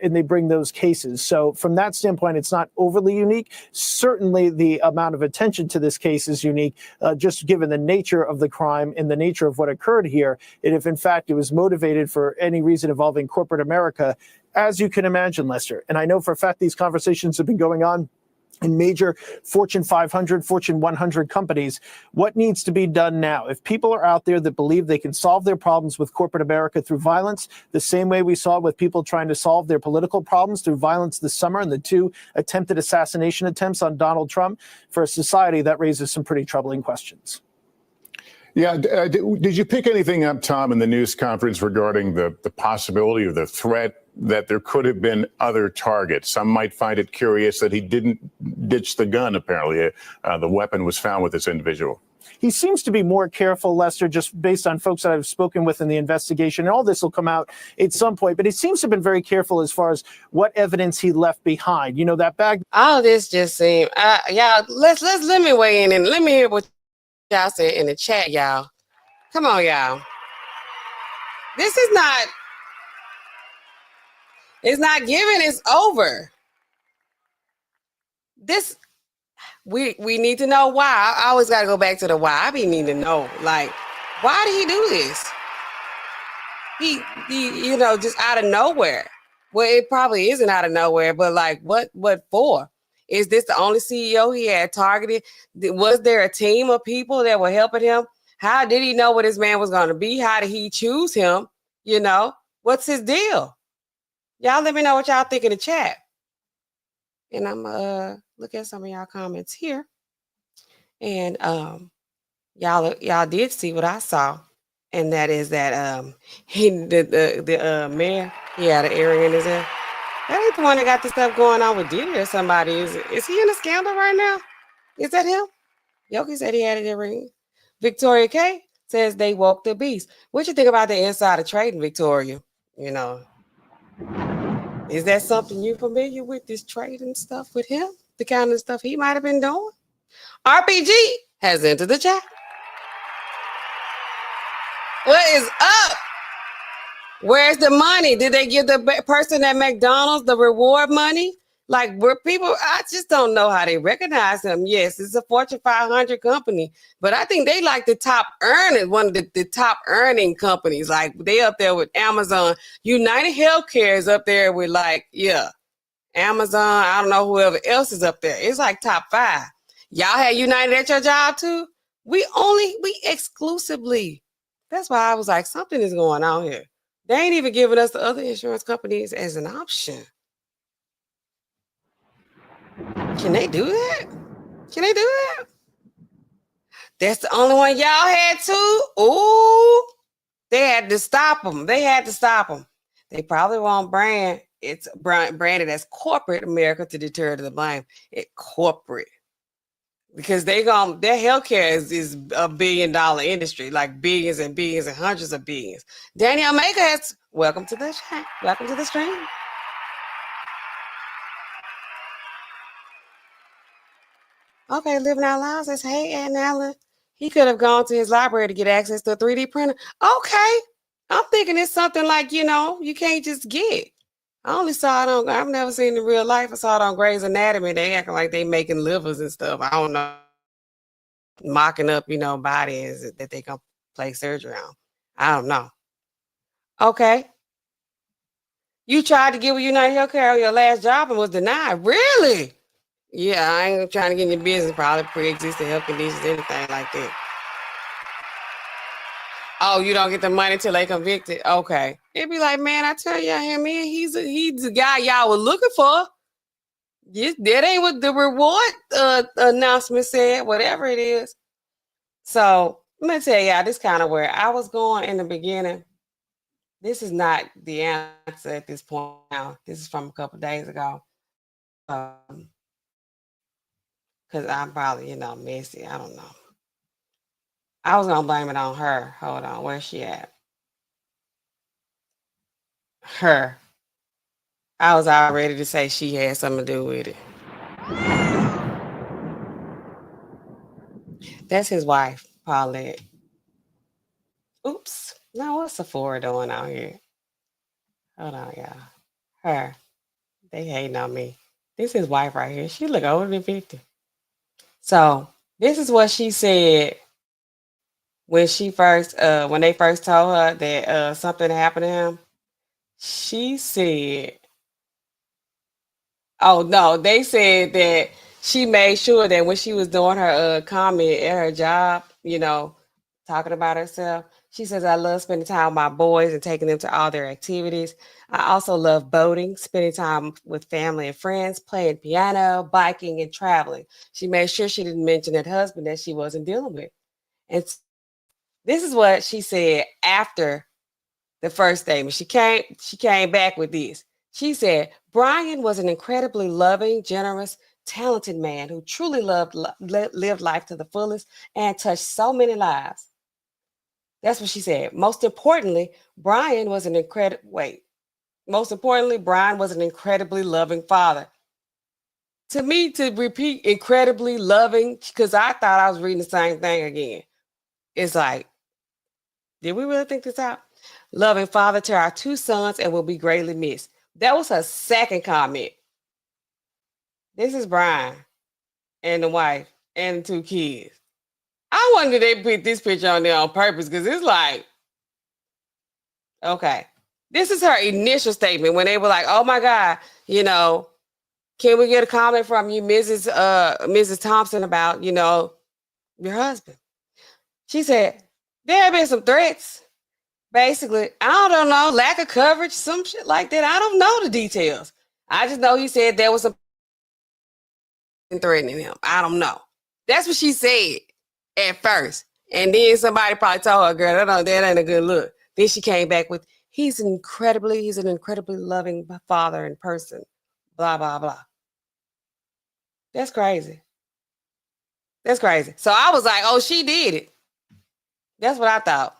and they bring those cases. So from that standpoint, it's not overly unique. Certainly the amount of attention to this case is unique, just given the nature of the crime and the nature of what occurred here. And if in fact it was motivated for any reason involving corporate America, as you can imagine, Lester. And I know for a fact these conversations have been going on in major Fortune 500, Fortune 100 companies. What needs to be done now? If people are out there that believe they can solve their problems with corporate America through violence, the same way we saw with people trying to solve their political problems through violence this summer and the 2 attempted assassination attempts on Donald Trump, for a society that raises some pretty troubling questions.
Yeah. Did you pick anything up, Tom, in the news conference regarding the possibility or the threat that there could have been other targets? Some might find it curious that he didn't ditch the gun, apparently. The weapon was found with this individual.
He seems to be more careful, Lester, just based on folks that I've spoken with in the investigation. And all this will come out at some point. But he seems to have been very careful as far as what evidence he left behind. You know, that bag.
All this just seemed, y'all, let me weigh in and let me hear what y'all said in the chat, y'all. Come on, y'all. This is not, it's not given, it's over. This, we need to know why. I always got to go back to the why. I be needing to know, like, why did he do this? He, you know, just out of nowhere. Well, it probably isn't out of nowhere, but like, what for? Is this the only CEO he had targeted? Was there a team of people that were helping him? How did he know what this man was going to be? How did he choose him? You know, what's his deal? Y'all let me know what y'all think in the chat. And I'm look at some of y'all comments here. And y'all did see what I saw. And that is that the mayor, he had an earring in his ear. That ain't the one that got this stuff going on with Diddy or somebody. Is he in a scandal right now? Is that him? Yoki said he had an earring. Victoria K says they woke the beast. What you think about the insider trading, Victoria? You know, is that something you familiar with, this trading stuff with him? The kind of stuff he might have been doing? RPG has entered the chat. What is up? Where's the money? Did they give the person at McDonald's the reward money? Like where people, I just don't know how they recognize them. Yes, it's a Fortune 500 company, but I think they like the top earning, one of the top earning companies. Like they up there with Amazon. UnitedHealthcare is up there with like, yeah, Amazon. I don't know whoever else is up there. It's like top 5. Y'all had United at your job too? We exclusively. That's why I was like, something is going on here. They ain't even giving us the other insurance companies as an option. Can they do that? Can they do that? That's the only one y'all had too? Ooh, they had to stop them. They had to stop them. They probably won't brand. It's branded as corporate America to deter the blame. It corporate. Because their healthcare is a $1 billion industry, like billions and billions and hundreds of billions. Danielle Maker has welcome to the stream. Okay, Living Out Loud says, hey, Aunt Allen, he could have gone to his library to get access to a 3D printer. Okay, I'm thinking it's something like, you can't just get. I only saw it I've never seen it in real life. I saw it on Grey's Anatomy. They acting like they making livers and stuff. I don't know. Mocking up, bodies that they can play surgery on. I don't know. Okay. You tried to get with UnitedHealthcare on your last job and was denied. Really? Yeah, I ain't trying to get in your business, probably pre-existing health conditions, anything like that. Oh, you don't get the money till they convicted? Okay. It'd be like, man, I tell you, man, he's the guy y'all were looking for. That ain't what the reward announcement said, whatever it is. So let me tell y'all, this kind of where I was going in the beginning. This is not the answer at this point now. This is from a couple days ago. Because I'm probably, messy. I don't know. I was going to blame it on her. Hold on. Where's she at? Her. I was all ready to say she had something to do with it. That's his wife, Paulette. Oops. Now, what's Sephora doing out here? Hold on, y'all. Her. They hating on me. This is his wife right here. She look older than 50. So this is what she said when when they first told her that something happened to him. She said, oh no, they said that she made sure that when she was doing her comment at her job, talking about herself, she says, I love spending time with my boys and taking them to all their activities. I also love boating, spending time with family and friends, playing piano, biking, and traveling. She made sure she didn't mention that husband that she wasn't dealing with. And this is what she said after the first statement. She came back with this. She said, Brian was an incredibly loving, generous, talented man who truly lived life to the fullest and touched so many lives. That's what she said. Most importantly, Brian was an incredibly loving father. To me, to repeat incredibly loving, because I thought I was reading the same thing again. It's like, did we really think this out? Loving father to our 2 sons and will be greatly missed. That was her second comment. This is Brian and the wife and the 2 kids. I wonder if they put this picture on there on purpose because it's like, okay. This is her initial statement when they were like, oh my God, can we get a comment from you, Mrs. Thompson, about, your husband? She said, there have been some threats. Basically, I don't know, lack of coverage, some shit like that. I don't know the details. I just know he said there was some threatening him. I don't know. That's what she said at first. And then somebody probably told her, girl, that ain't a good look. Then she came back with, he's an incredibly loving father in person. Blah, blah, blah. That's crazy. That's crazy. So I was like, oh, she did it. That's what I thought.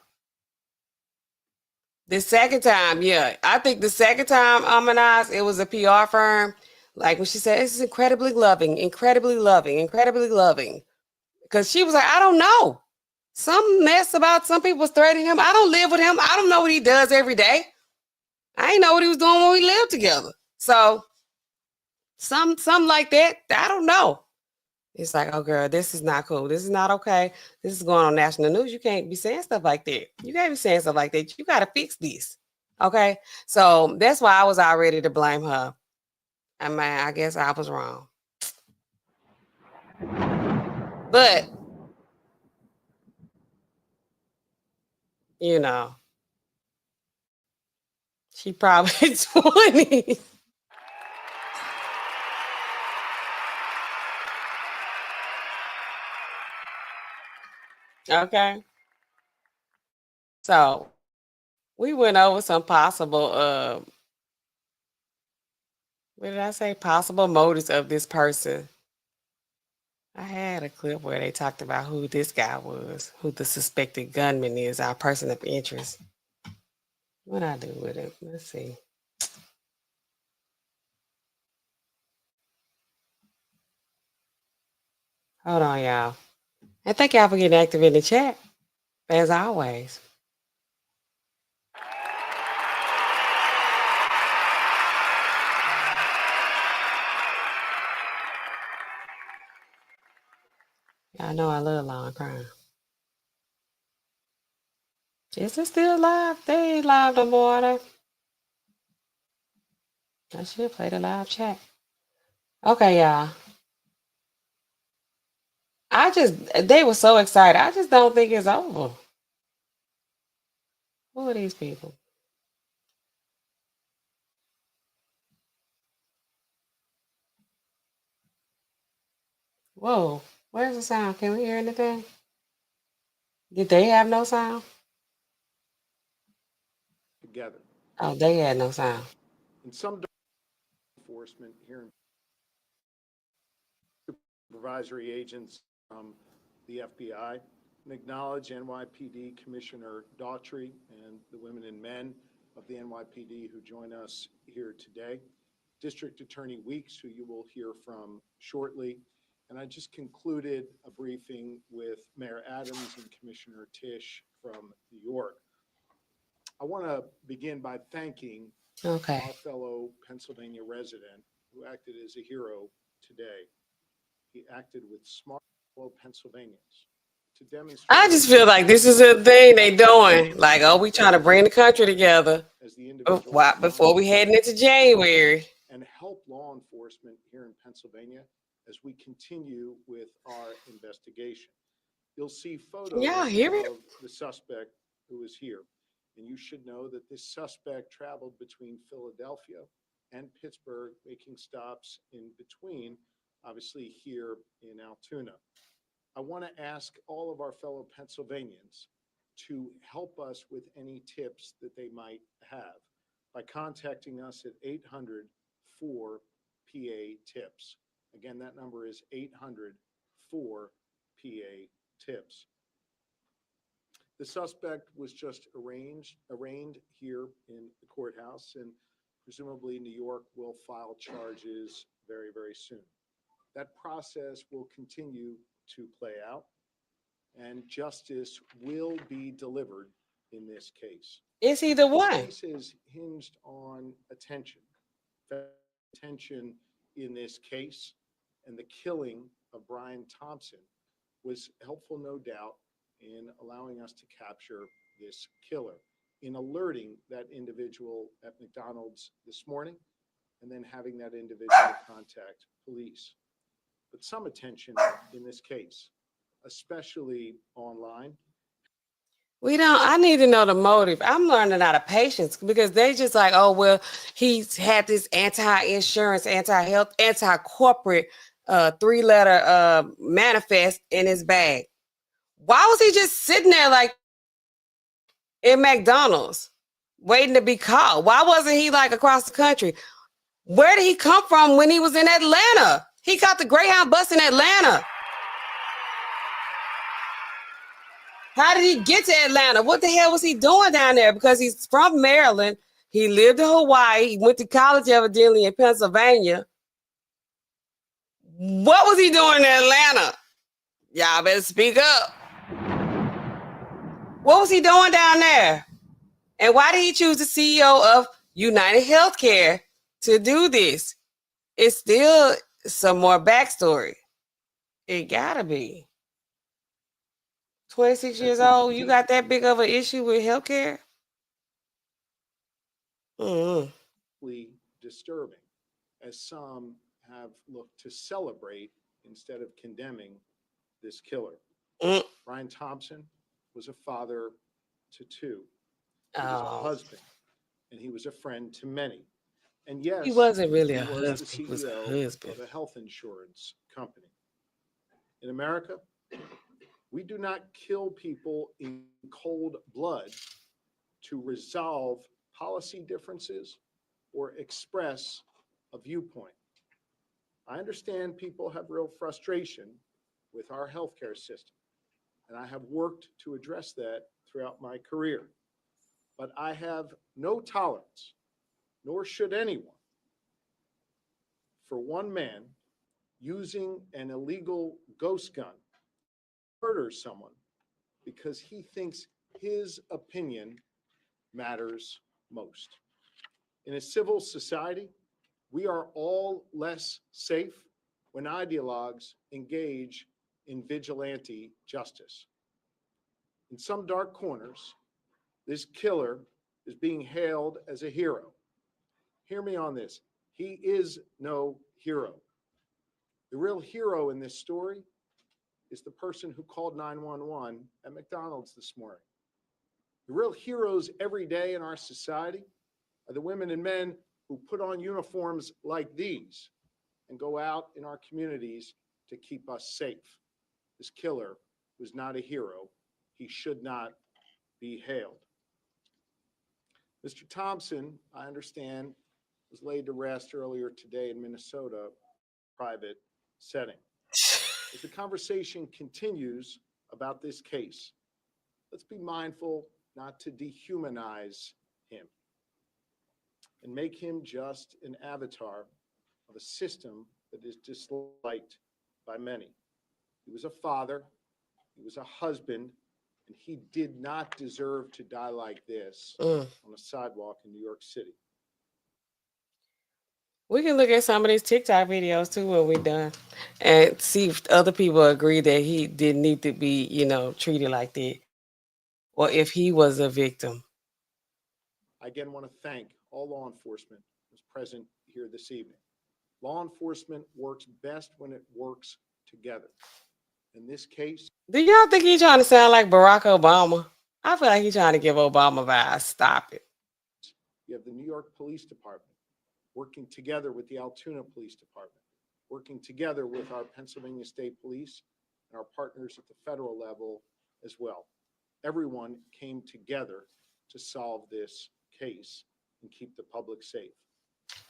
The second time, yeah. I think the second time, Amanaz, it was a PR firm. Like when she said, this is incredibly loving. Because she was like, I don't know. Some mess about some people threatening him. I don't live with him. I don't know what he does every day. I ain't know what he was doing when we lived together. So Something like that. I don't know. It's like, oh girl, this is not cool. This is not okay. This is going on national news. You can't be saying stuff like that. You can't be saying stuff like that. You got to fix this. Okay. So that's why I was all ready to blame her. I mean, I guess I was wrong. But, you know, she probably 20. Okay. So we went over some possible, what did I say? Possible motives of this person. I had a clip where they talked about who this guy was, who the suspected gunman is, our person of interest. What I do with it? Let's see. Hold on, y'all. And thank y'all for getting active in the chat, as always. Y'all know I love law and crime. Is it still live? They ain't live no more. I should play the live chat. Okay, y'all. They were so excited. I just don't think it's over. Who are these people? Whoa, where's the sound? Can we hear anything? Did they have no sound?
Together.
Oh, they had no sound.
In some enforcement here in supervisory agents from the FBI and acknowledge NYPD Commissioner Daughtry and the women and men of the NYPD who join us here today. District Attorney Weeks, who you will hear from shortly. And I just concluded a briefing with Mayor Adams and Commissioner Tisch from New York. I want to begin by thanking our fellow Pennsylvania resident who acted as a hero today. He acted with smart fellow Pennsylvanians to demonstrate.
I just feel like this is a thing they doing. Like, oh, we trying to bring the country together before we heading into January.
And help law enforcement here in Pennsylvania as we continue with our investigation. You'll see photos of the suspect who is here. And you should know that this suspect traveled between Philadelphia and Pittsburgh, making stops in between, obviously here in Altoona. I want to ask all of our fellow Pennsylvanians to help us with any tips that they might have by contacting us at 800-4PA-TIPS. Again, that number is 800-4PA-TIPS. The suspect was just arraigned here in the courthouse, and presumably New York will file charges very, very soon. That process will continue to play out, and justice will be delivered in this case.
Is he the one?
This case is hinged on attention. Attention in this case, and the killing of Brian Thompson was helpful, no doubt, in allowing us to capture this killer, in alerting that individual at McDonald's this morning, and then having that individual contact police. But some attention in this case, especially online.
I need to know the motive. I'm learning out of patience because they just like, oh, well, he's had this anti-insurance, anti-health, anti-corporate 3-letter manifest in his bag. Why was he just sitting there like in McDonald's waiting to be called? Why wasn't he like across the country? Where did he come from when he was in Atlanta? He caught the Greyhound bus in Atlanta. How did he get to Atlanta? What the hell was he doing down there? Because he's from Maryland. He lived in Hawaii. He went to college evidently in Pennsylvania. What was he doing in Atlanta? Y'all better speak up. What was he doing down there? And why did he choose the CEO of UnitedHealthcare to do this? it's still some more backstory. It gotta be. 26 years old, you got that big of an issue with healthcare?
Disturbing, as some have looked to celebrate instead of condemning this killer. Brian Thompson was a father to two. He was a husband, and he was a friend to many. And yes,
he wasn't really a
was
husband.
the
He was a
CEO
husband.
of a health insurance company. In America, we do not kill people in cold blood to resolve policy differences or express a viewpoint. I understand people have real frustration with our healthcare system, and I have worked to address that throughout my career. But I have no tolerance, nor should anyone, for one man using an illegal ghost gun to murder someone because he thinks his opinion matters most. In a civil society, we are all less safe when ideologues engage in vigilante justice. In some dark corners, this killer is being hailed as a hero. Hear me on this. He is no hero. The real hero in this story is the person who called 911 at McDonald's this morning. The real heroes every day in our society are the women and men who put on uniforms like these and go out in our communities to keep us safe. This killer was not a hero. He should not be hailed. Mr. Thompson, I understand, was laid to rest earlier today in Minnesota, private setting. As the conversation continues about this case, let's be mindful not to dehumanize him and make him just an avatar of a system that is disliked by many. He was a father, he was a husband, and he did not deserve to die like this on a sidewalk in New York City.
We can look at some of these TikTok videos too when we're done and see if other people agree that he didn't need to be, treated like that. Or if he was a victim.
I again want to thank all law enforcement who's present here this evening. Law enforcement works best when it works together. In this case,
Do y'all think he's trying to sound like Barack Obama? I feel like he's trying to give Obama vibes. Stop it.
you have the New York Police Department working together with the Altoona Police Department, working together with our Pennsylvania State Police and our partners at the federal level as well. Everyone came together to solve this case and keep the public safe.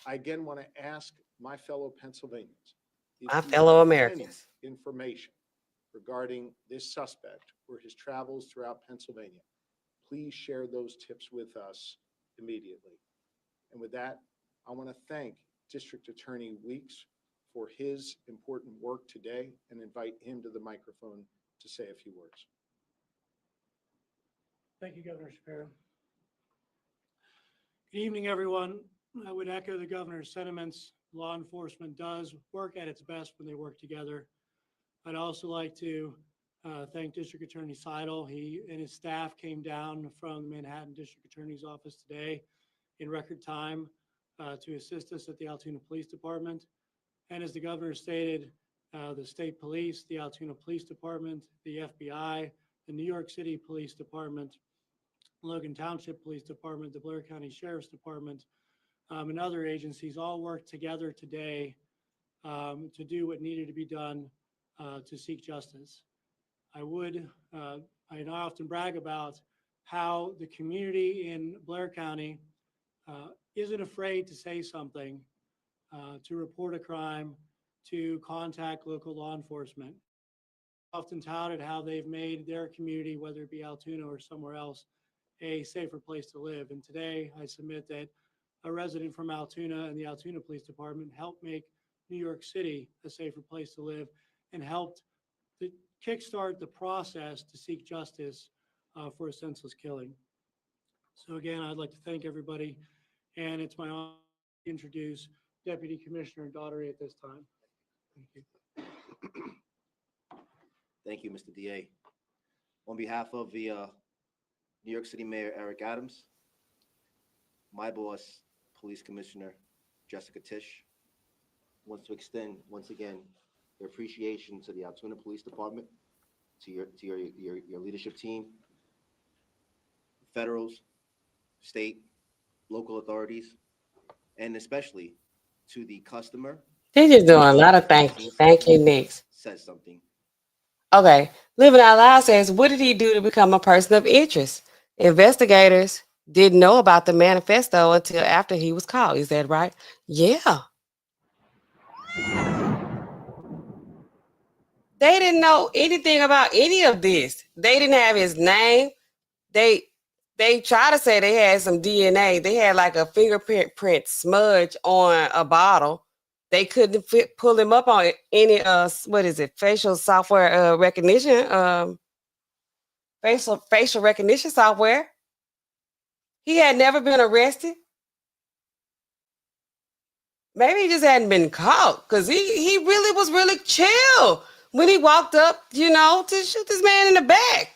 I again want to ask my fellow Pennsylvanians, if
My
you
fellow
have
Americans.
any information regarding this suspect or his travels throughout Pennsylvania, please share those tips with us immediately. And with that, I want to thank District Attorney Weeks for his important work today and invite him to the microphone to say a few words.
Thank you, Governor Shapiro. Good evening, everyone. I would echo the governor's sentiments. Law enforcement does work at its best when they work together. I'd also like to thank District Attorney Seidel. He and his staff came down from the Manhattan District Attorney's office today in record time to assist us at the Altoona Police Department. And as the governor stated, the state police, the Altoona Police Department, the FBI, the New York City Police Department, Logan Township Police Department, the Blair County Sheriff's Department, and other agencies all worked together today to do what needed to be done to seek justice. I often brag about how the community in Blair County isn't afraid to say something, to report a crime, to contact local law enforcement. Often touted how they've made their community, whether it be Altoona or somewhere else, a safer place to live. And today I submit that a resident from Altoona and the Altoona Police Department helped make New York City a safer place to live and helped to kickstart the process to seek justice for a senseless killing. So again, I'd like to thank everybody, and it's my honor to introduce Deputy Commissioner Daugherty at this time. Thank you.
Thank you, Mr. DA. On behalf of the New York City Mayor Eric Adams, my boss, Police Commissioner Jessica Tisch, wants to extend once again their appreciation to the Altoona Police Department, to your leadership team, federals, state, local authorities, and especially to the customer.
They're just doing a lot of thank you. Thank you, next.
Says something.
Okay. Living Out Loud says, what did he do to become a person of interest? Investigators didn't know about the manifesto until after he was caught. Is that right? Yeah. They didn't know anything about any of this. They didn't have his name. They try to say they had some DNA. They had like a fingerprint smudge on a bottle. They couldn't pull him up on any what is it? Facial software recognition. Facial recognition software. He had never been arrested. Maybe he just hadn't been caught, because he really was really chill when he walked up, to shoot this man in the back.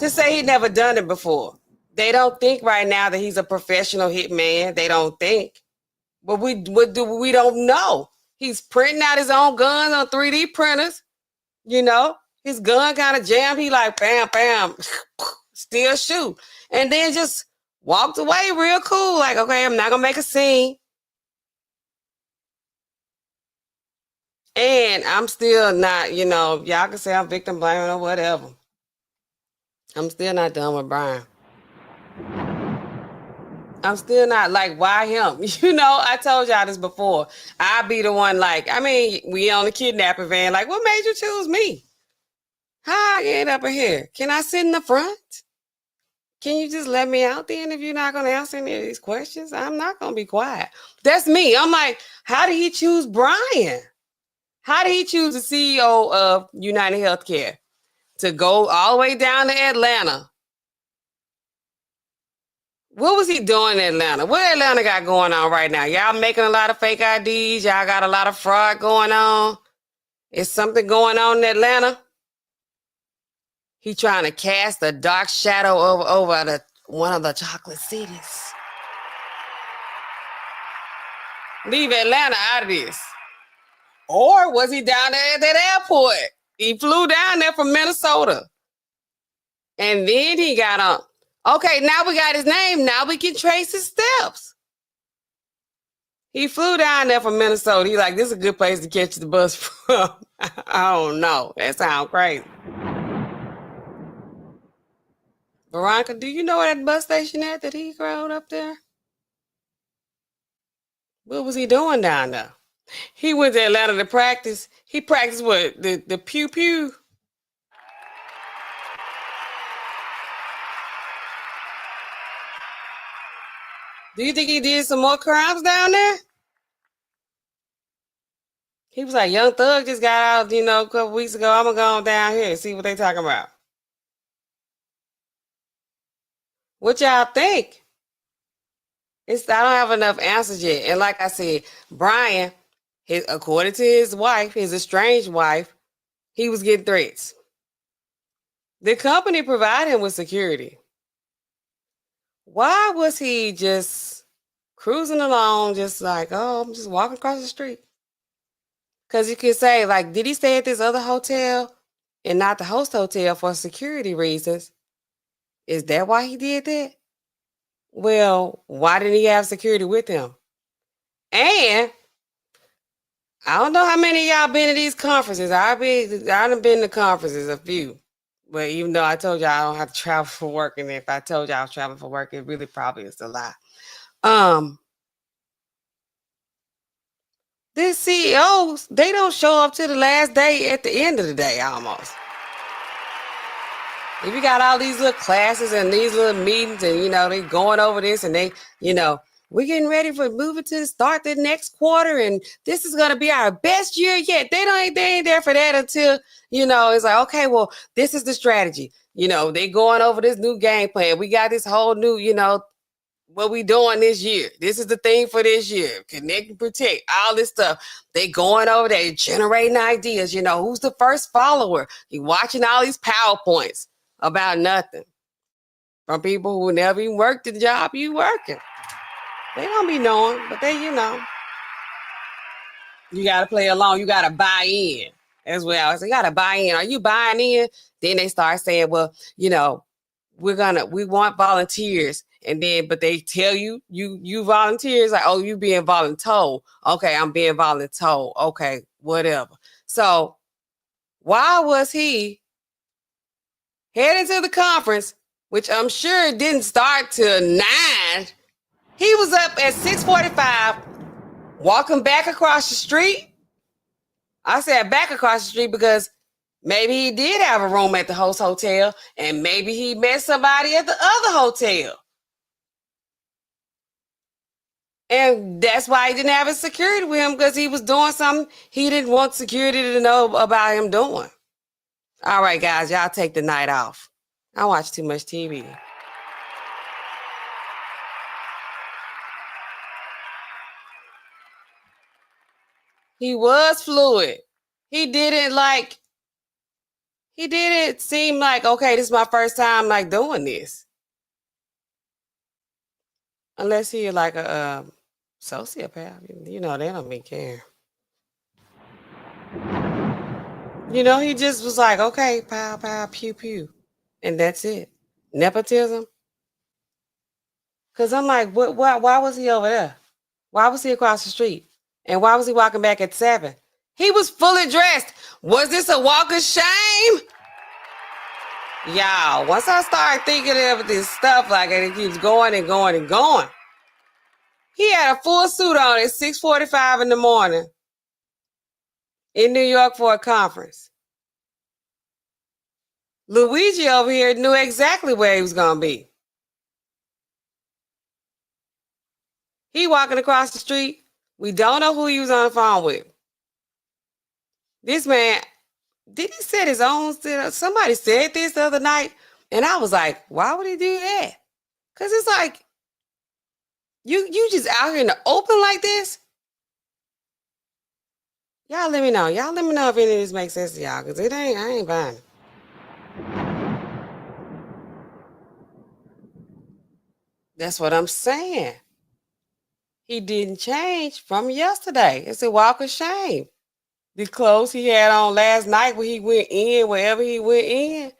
To say he'd never done it before. They don't think right now that he's a professional hitman. They don't think. But we don't know. He's printing out his own guns on 3D printers. His gun kind of jammed. He like, bam, bam, still shoot. And then just walked away real cool. Like, okay, I'm not going to make a scene. And I'm still not, y'all can say I'm victim blaming or whatever. I'm still not done with Brian. I'm still not like, why him? I told y'all this before. I'd be the one we on the kidnapping van. Like, what made you choose me? How I end up in here? Can I sit in the front? Can you just let me out then if you're not going to answer any of these questions? I'm not going to be quiet. That's me. I'm like, how did he choose Brian? How did he choose the CEO of UnitedHealthcare to go all the way down to Atlanta? What was he doing in Atlanta? What Atlanta got going on right now? Y'all making a lot of fake IDs. Y'all got a lot of fraud going on. Is something going on in Atlanta? He trying to cast a dark shadow over one of the chocolate cities. Leave Atlanta out of this. Or was he down there at that airport? He flew down there from Minnesota. And then he got on. Okay, now we got his name. Now we can trace his steps. He flew down there from Minnesota. He's like, this is a good place to catch the bus from. I don't know. That sounds crazy. Veronica, do you know where that bus station at that he rode up there? What was he doing down there? He went to Atlanta to practice. He practiced what? The pew pew? Do you think he did some more crimes down there? He was like, Young Thug just got out, a couple weeks ago. I'm going to go on down here and see what they talking about. What y'all think? I don't have enough answers yet. And like I said, Brian, according to his wife, his estranged wife, he was getting threats. The company provided him with security. Why was he just cruising along, just like, oh, I'm just walking across the street? Because you could say, like, did he stay at this other hotel and not the host hotel for security reasons? Is that why he did that? Well, why didn't he have security with him? And I don't know how many of y'all been to these conferences. I've been to conferences, a few. But even though I told y'all I don't have to travel for work, and if I told y'all I was traveling for work, it really probably is a lie. These CEOs, they don't show up to the last day at the end of the day almost. If you got all these little classes and these little meetings and, they going over this and they, we're getting ready for moving to start the next quarter and this is going to be our best year yet. They ain't there for that until, it's like, okay, well, this is the strategy. They going over this new game plan. We got this whole new, what we doing this year. This is the thing for this year. Connect and protect, all this stuff. They going over there generating ideas. You know, who's the first follower? You watching all these PowerPoints about nothing from people who never even worked the job you working. They don't be knowing, but they, you know, you got to play along. You got to buy in as well. So you got to buy in. Are you buying in? Then they start saying, well, you know, we want volunteers. And then, but they tell you volunteers like, oh, you being voluntold. Okay, I'm being voluntold. Okay, whatever. So why was he heading to the conference, which I'm sure didn't start till 9? He was up at 6:45, walking back across the street. I said back across the street because maybe he did have a room at the host hotel, and maybe he met somebody at the other hotel. And that's why he didn't have his security with him, because he was doing something he didn't want security to know about him doing. All right, guys, y'all take the night off. I watch too much TV. He was fluid. He didn't seem like, okay, this is my first time like doing this. Unless he like a sociopath, you know, they don't be caring. You know, he just was like, okay, pow, pow, pew, pew. And that's it. Nepotism. Because I'm like, why was he over there? Why was he across the street? And why was he walking back at 7? He was fully dressed. Was this a walk of shame? Y'all, once I start thinking of this stuff like it keeps going and going and going. He had a full suit on at 6:45 in the morning in New York for a conference. Luigi over here knew exactly where he was going to be. He walking across the street. We don't know who he was on the phone with. This man, did he set his own? Somebody said this the other night, and I was like, why would he do that? Because it's like, you just out here in the open like this? Y'all let me know. Y'all let me know if any of this makes sense to y'all, because I ain't buying it. That's what I'm saying. He didn't change from yesterday. It's a walk of shame. The clothes he had on last night when he went in, wherever he went in,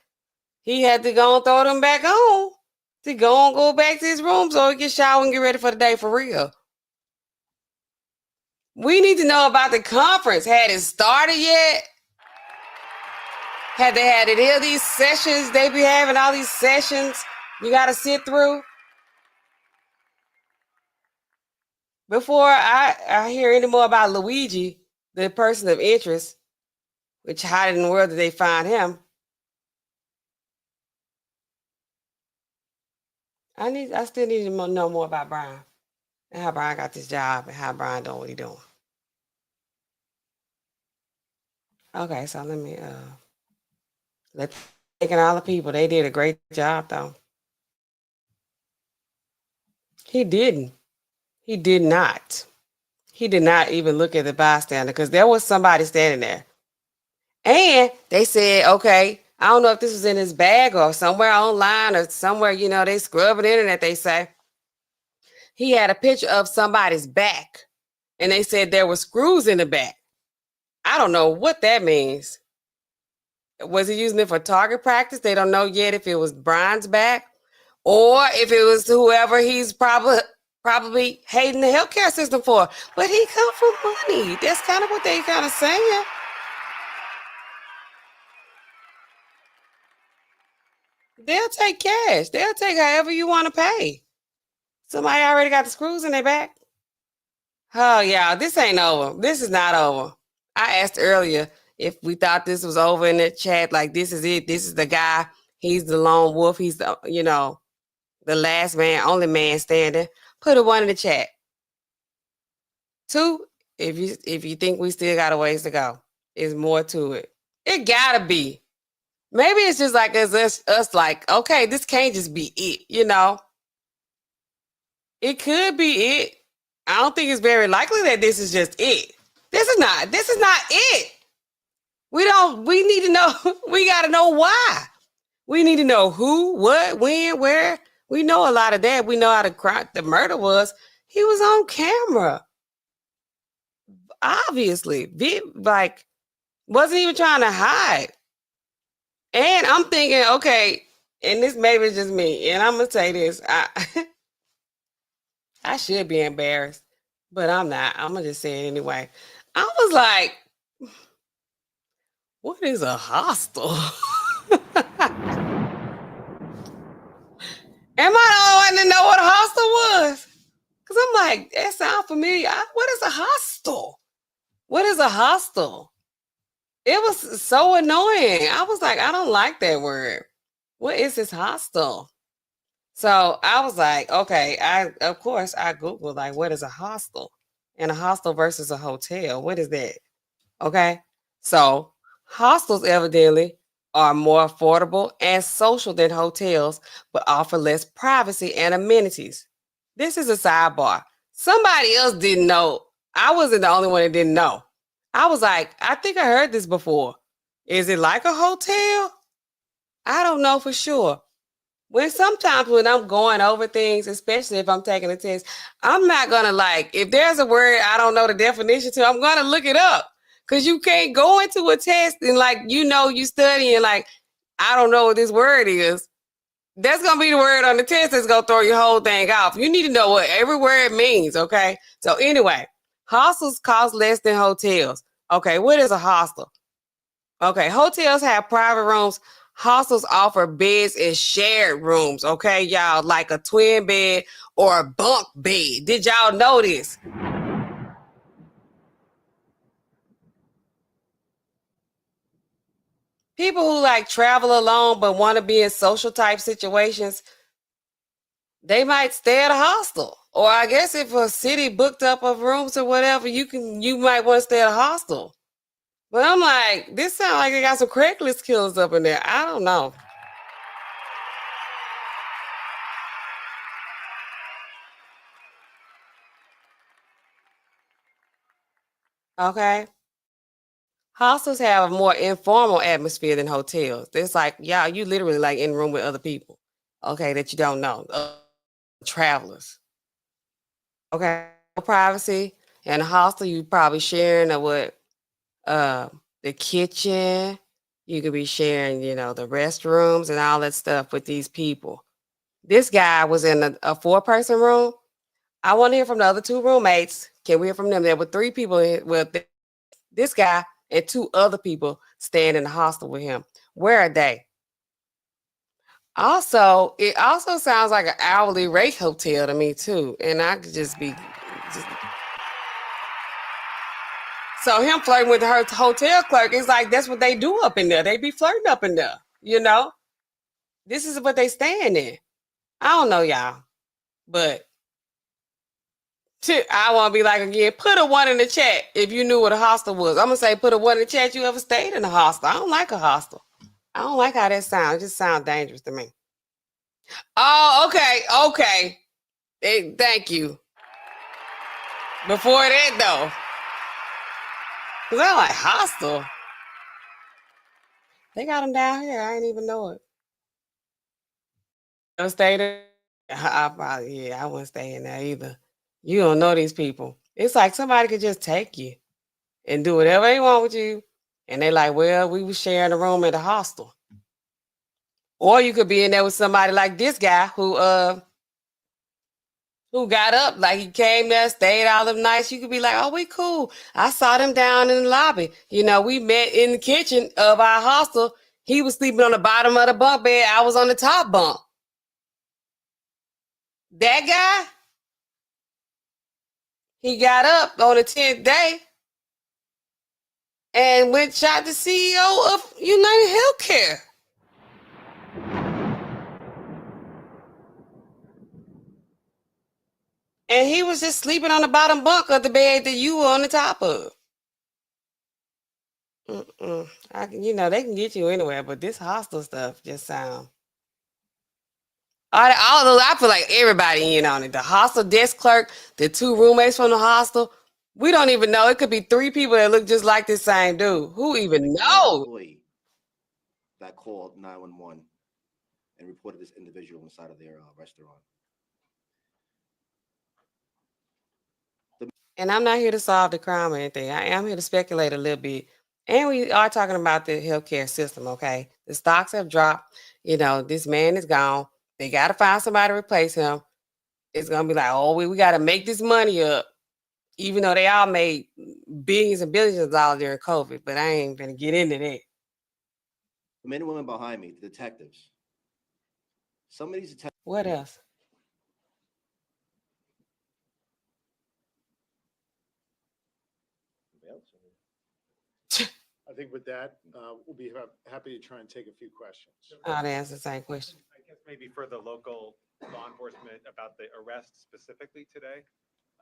he had to go and throw them back on to go back to his room so he can shower and get ready for the day for real. We need to know about the conference. Had it started yet? Had they had any of these sessions they be having, all these sessions you got to sit through? Before I hear any more about Luigi, the person of interest, which how in the world did they find him? I still need to know more about Brian and how Brian got this job and how Brian doing what he doing. Okay, so let me thanking all the people. They did a great job though. He didn't. He did not. He did not even look at the bystander because there was somebody standing there. And they said, okay, I don't know if this was in his bag or somewhere online or somewhere, you know, they scrub the internet, they say. He had a picture of somebody's back. And they said there were screws in the back. I don't know what that means. Was he using it for target practice? They don't know yet if it was Brian's back or if it was whoever he's probably hating the healthcare system for. But he come for money. That's kind of what they kind of saying. They'll take cash. They'll take however you want to pay. Somebody already got the screws in their back. Oh, yeah, this ain't over. This is not over. I asked earlier if we thought this was over in the chat, like this is it. This is the guy. He's the lone wolf. He's the, you know, the last man, only man standing. Put a 1 in the chat. 2, if you think we still got a ways to go. There's more to it. It gotta be. Maybe it's just like us like, okay, this can't just be it, you know. It could be it. I don't think it's very likely that this is just it. This is not it. We need to know, we got to know why. We need to know who, what, when, where. We know a lot of that. We know how the murder was. He was on camera. Obviously. Like, wasn't even trying to hide. And I'm thinking, okay, and this maybe is just me, and I'm going to say this. I should be embarrassed, but I'm not. I'm going to just say it anyway. I was like, what is a hostel? Am I the only one to know what a hostel was? Because I'm like, that sounds familiar. What is a hostel? What is a hostel? It was so annoying. I was like, I don't like that word. What is this hostel? So I was like, okay, of course I Googled like, what is a hostel? And a hostel versus a hotel. What is that? Okay. So hostels evidently are more affordable and social than hotels, but offer less privacy and amenities. This is a sidebar. Somebody else didn't know. I wasn't the only one that didn't know. I was like, I think I heard this before. Is it like a hotel? I don't know for sure. Sometimes when I'm going over things, especially if I'm taking a test, I'm not going to like, if there's a word I don't know the definition to, I'm going to look it up. Because you can't go into a test and like, you study and like, I don't know what this word is. That's going to be the word on the test that's going to throw your whole thing off. You need to know what every word means, okay? So anyway, hostels cost less than hotels. Okay, what is a hostel? Okay, hotels have private rooms. Hostels offer beds and shared rooms, okay, y'all, like a twin bed or a bunk bed. Did y'all know this? People who like travel alone but want to be in social type situations, they might stay at a hostel. Or I guess if a city booked up of rooms or whatever, you might want to stay at a hostel. But I'm like, this sounds like they got some Craigslist killers up in there. I don't know. Okay. Hostels have a more informal atmosphere than hotels. It's like, yeah, you literally like in a room with other people, okay, that you don't know, travelers. Okay, no privacy. In a hostel, you probably sharing the kitchen. You could be sharing, the restrooms and all that stuff with these people. This guy was in a 4-person room. I want to hear from the other 2 roommates. Can we hear from them? There were 3 people with this guy and 2 other people staying in the hostel with him. Where are they? Also, it also sounds like an hourly rate hotel to me too. And I could just be so him flirting with her hotel clerk is like that's what they do up in there. They be flirting up in there, This is what they staying in. I don't know, y'all. But I want to be like again, put a 1 in the chat if you knew what a hostel was. I'm gonna say put a 1 in the chat. You ever stayed in a hostel? I don't like a hostel. I don't like how that sounds. It just sounds dangerous to me. Oh, okay. Thank you. Before that though, because I'm like hostel. They got them down here. I didn't even know it. Don't stay there. I wouldn't stay in there either. You don't know these people. It's like somebody could just take you and do whatever they want with you. And they like, well, we was sharing a room at a hostel. Or you could be in there with somebody like this guy who got up, like he came there, stayed all them nights. You could be like, oh, we cool. I saw them down in the lobby. We met in the kitchen of our hostel. He was sleeping on the bottom of the bunk bed. I was on the top bunk. That guy, he got up on the 10th day and shot the CEO of UnitedHealthcare. And he was just sleeping on the bottom bunk of the bed that you were on the top of. They can get you anywhere, but this hostel stuff just sounds. I feel like everybody in on it. The hostel desk clerk, the 2 roommates from the hostel. We don't even know. It could be 3 people that look just like this same dude. Who even knows?
Employee that called 911 and reported this individual inside of their restaurant.
And I'm not here to solve the crime or anything. I am here to speculate a little bit. And we are talking about the healthcare system, okay? The stocks have dropped. You know, this man is gone. They got to find somebody to replace him. It's going to be like, oh, we got to make this money up, even though they all made billions and billions of dollars during COVID. But I ain't going to get into that.
The men and women behind me, the detectives. Some of these detectives.
What else?
I think with that, we'll be happy to try and take a few questions.
I'll answer the same question.
I guess maybe for the local law enforcement about the arrest specifically today.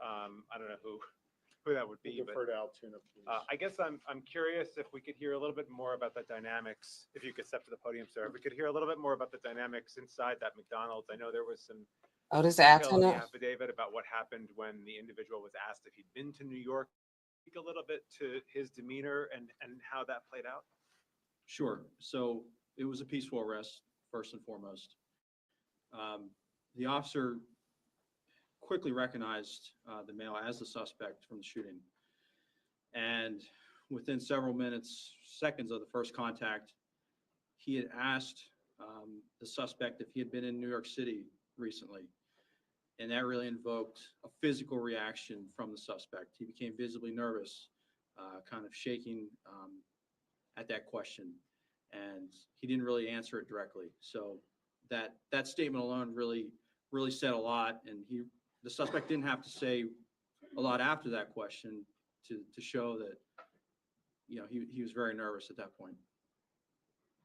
I don't know who that would be, but
Defer to Altoona, please.
I guess I'm curious if we could hear a little bit more about the dynamics. If you could step to the podium, sir. If we could hear a little bit more about the dynamics inside that McDonald's. I know there was some
This
detail in the
afternoon.
affidavit about what happened when the individual was asked if he'd been to New York. Speak a little bit to his demeanor and how that played out.
Sure. So it was a peaceful arrest, first and foremost. The officer quickly recognized the male as the suspect from the shooting. And within several minutes, seconds of the first contact, he had asked the suspect if he had been in New York City recently. And that really invoked a physical reaction from the suspect. He became visibly nervous, kind of shaking at that question. And he didn't really answer it directly. So that statement alone really said a lot. And the suspect didn't have to say a lot after that question to show that, you know, he was very nervous at that point.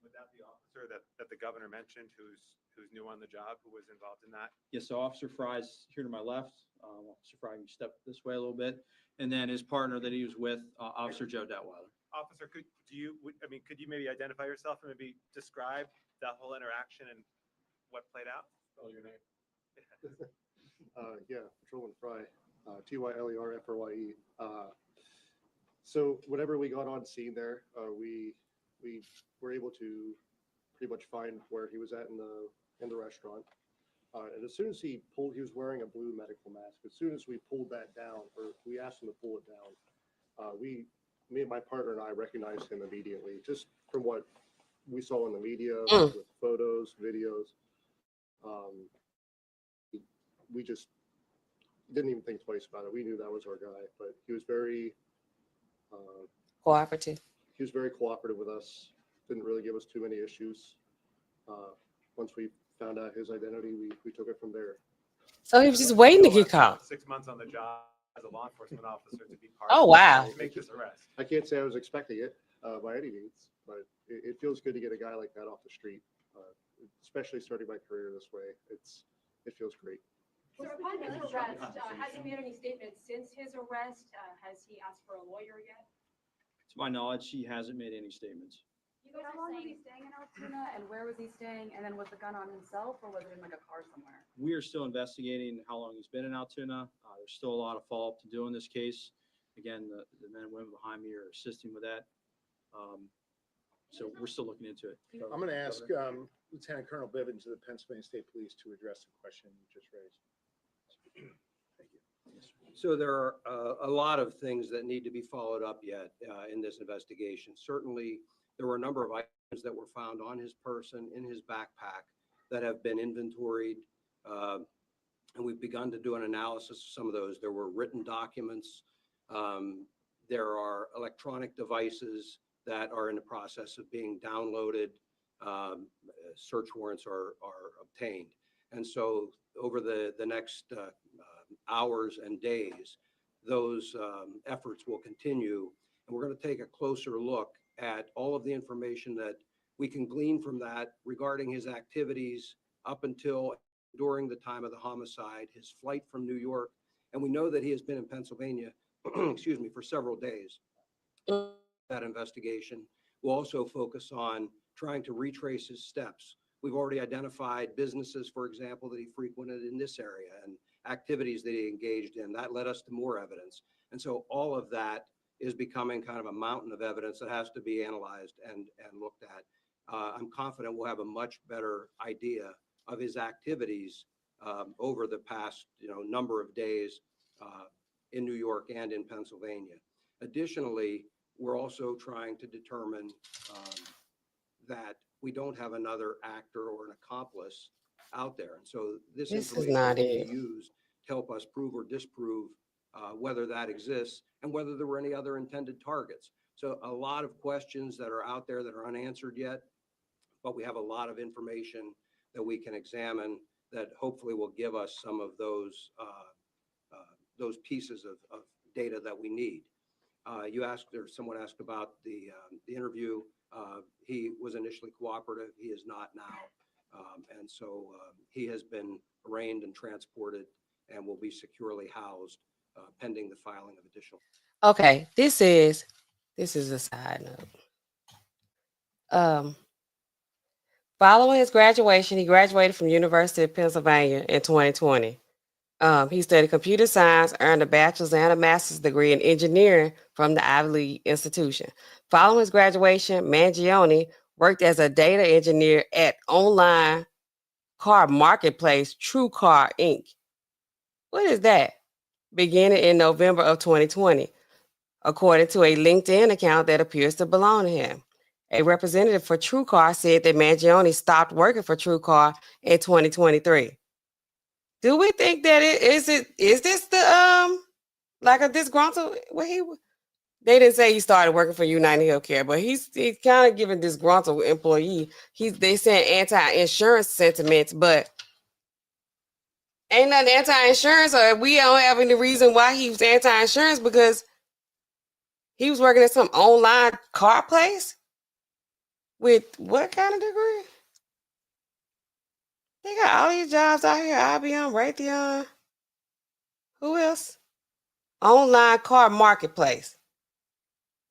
Would that be officer that the governor mentioned who's new on the job, who was involved in that?
Yes, so Officer Fry's here to my left. Officer Fry, you step this way a little bit. And then his partner that he was with, Officer Joe Detweiler.
Officer, could you maybe identify yourself and maybe describe that whole interaction and what played out?
Spell your name. Yeah, Patrolman Fry, Tylerfrye. So whenever we got on scene there, we were able to pretty much find where he was at in the restaurant. And as soon as he was wearing a blue medical mask. As soon as we pulled that down, or we asked him to pull it down, me and my partner and I recognized him immediately, just from what we saw in the media, with photos, videos. We just didn't even think twice about it. We knew that was our guy, but he was very
cooperative.
He was very cooperative with us. Didn't really give us too many issues. Once we found out his identity, we took it from there.
So he was just waiting to get caught.
6 months on the job as a law enforcement officer to be part
Oh,
of
wow.
to make this arrest.
I can't say I was expecting it by any means, but it feels good to get a guy like that off the street, especially starting my career this way. It feels great.
So upon his arrest, has he made any statements since his arrest? Has he asked for a lawyer yet?
To my knowledge, he hasn't made any statements.
How long was he staying in Altoona and where was he staying? And then was the gun on himself or was it in like a car somewhere?
We are still investigating how long he's been in Altoona. There's still a lot of follow-up to do in this case. Again, the men and women behind me are assisting with that. So we're still looking into it.
I'm going to ask Lieutenant Colonel Bivens of the Pennsylvania State Police to address the question you just raised.
So there are a lot of things that need to be followed up yet in this investigation. Certainly, there were a number of items that were found on his person, in his backpack, that have been inventoried. And we've begun to do an analysis of some of those. There were written documents. There are electronic devices that are in the process of being downloaded. Search warrants are obtained. And so over the next hours and days, those efforts will continue. And we're going to take a closer look at all of the information that we can glean from that regarding his activities up until during the time of the homicide, his flight from New York. And we know that he has been in Pennsylvania, excuse me, for several days. That investigation will also focus on trying to retrace his steps We've already identified businesses, for example, that he frequented in this area and activities that he engaged in. That led us to more evidence. And so all of that is becoming kind of a mountain of evidence that has to be analyzed and looked at. I'm confident we'll have a much better idea of his activities over the past number of days in New York and in Pennsylvania. Additionally, we're also trying to determine that we don't have another actor or an accomplice out there. And so this
This is
information
not
will
it.
be used to help us prove or disprove whether that exists and whether there were any other intended targets. So a lot of questions that are out there that are unanswered yet, but we have a lot of information that we can examine that hopefully will give us some of those pieces of data that we need. You asked, or someone asked about the interview. He was initially cooperative. He is not now. And so he has been arraigned and transported and will be securely housed pending the filing of additional.
Okay, this is a side note. Following his graduation, he graduated from University of Pennsylvania in 2020. He studied computer science, earned a bachelor's and a master's degree in engineering from the Ivy League institution. Following his graduation, Mangione worked as a data engineer at online car marketplace TrueCar Inc. What is that? Beginning in November of 2020, according to a LinkedIn account that appears to belong to him. A representative for TrueCar said that Mangione stopped working for TrueCar in 2023. Do we think that is this the like a disgruntled? They didn't say he started working for UnitedHealthcare, but he's kind of giving disgruntled employee. They saying anti-insurance sentiments, but ain't nothing anti-insurance, or we don't have any reason why he was anti-insurance because he was working at some online car place with what kind of degree? They got all these jobs out here. IBM, Raytheon. Who else? Online car marketplace.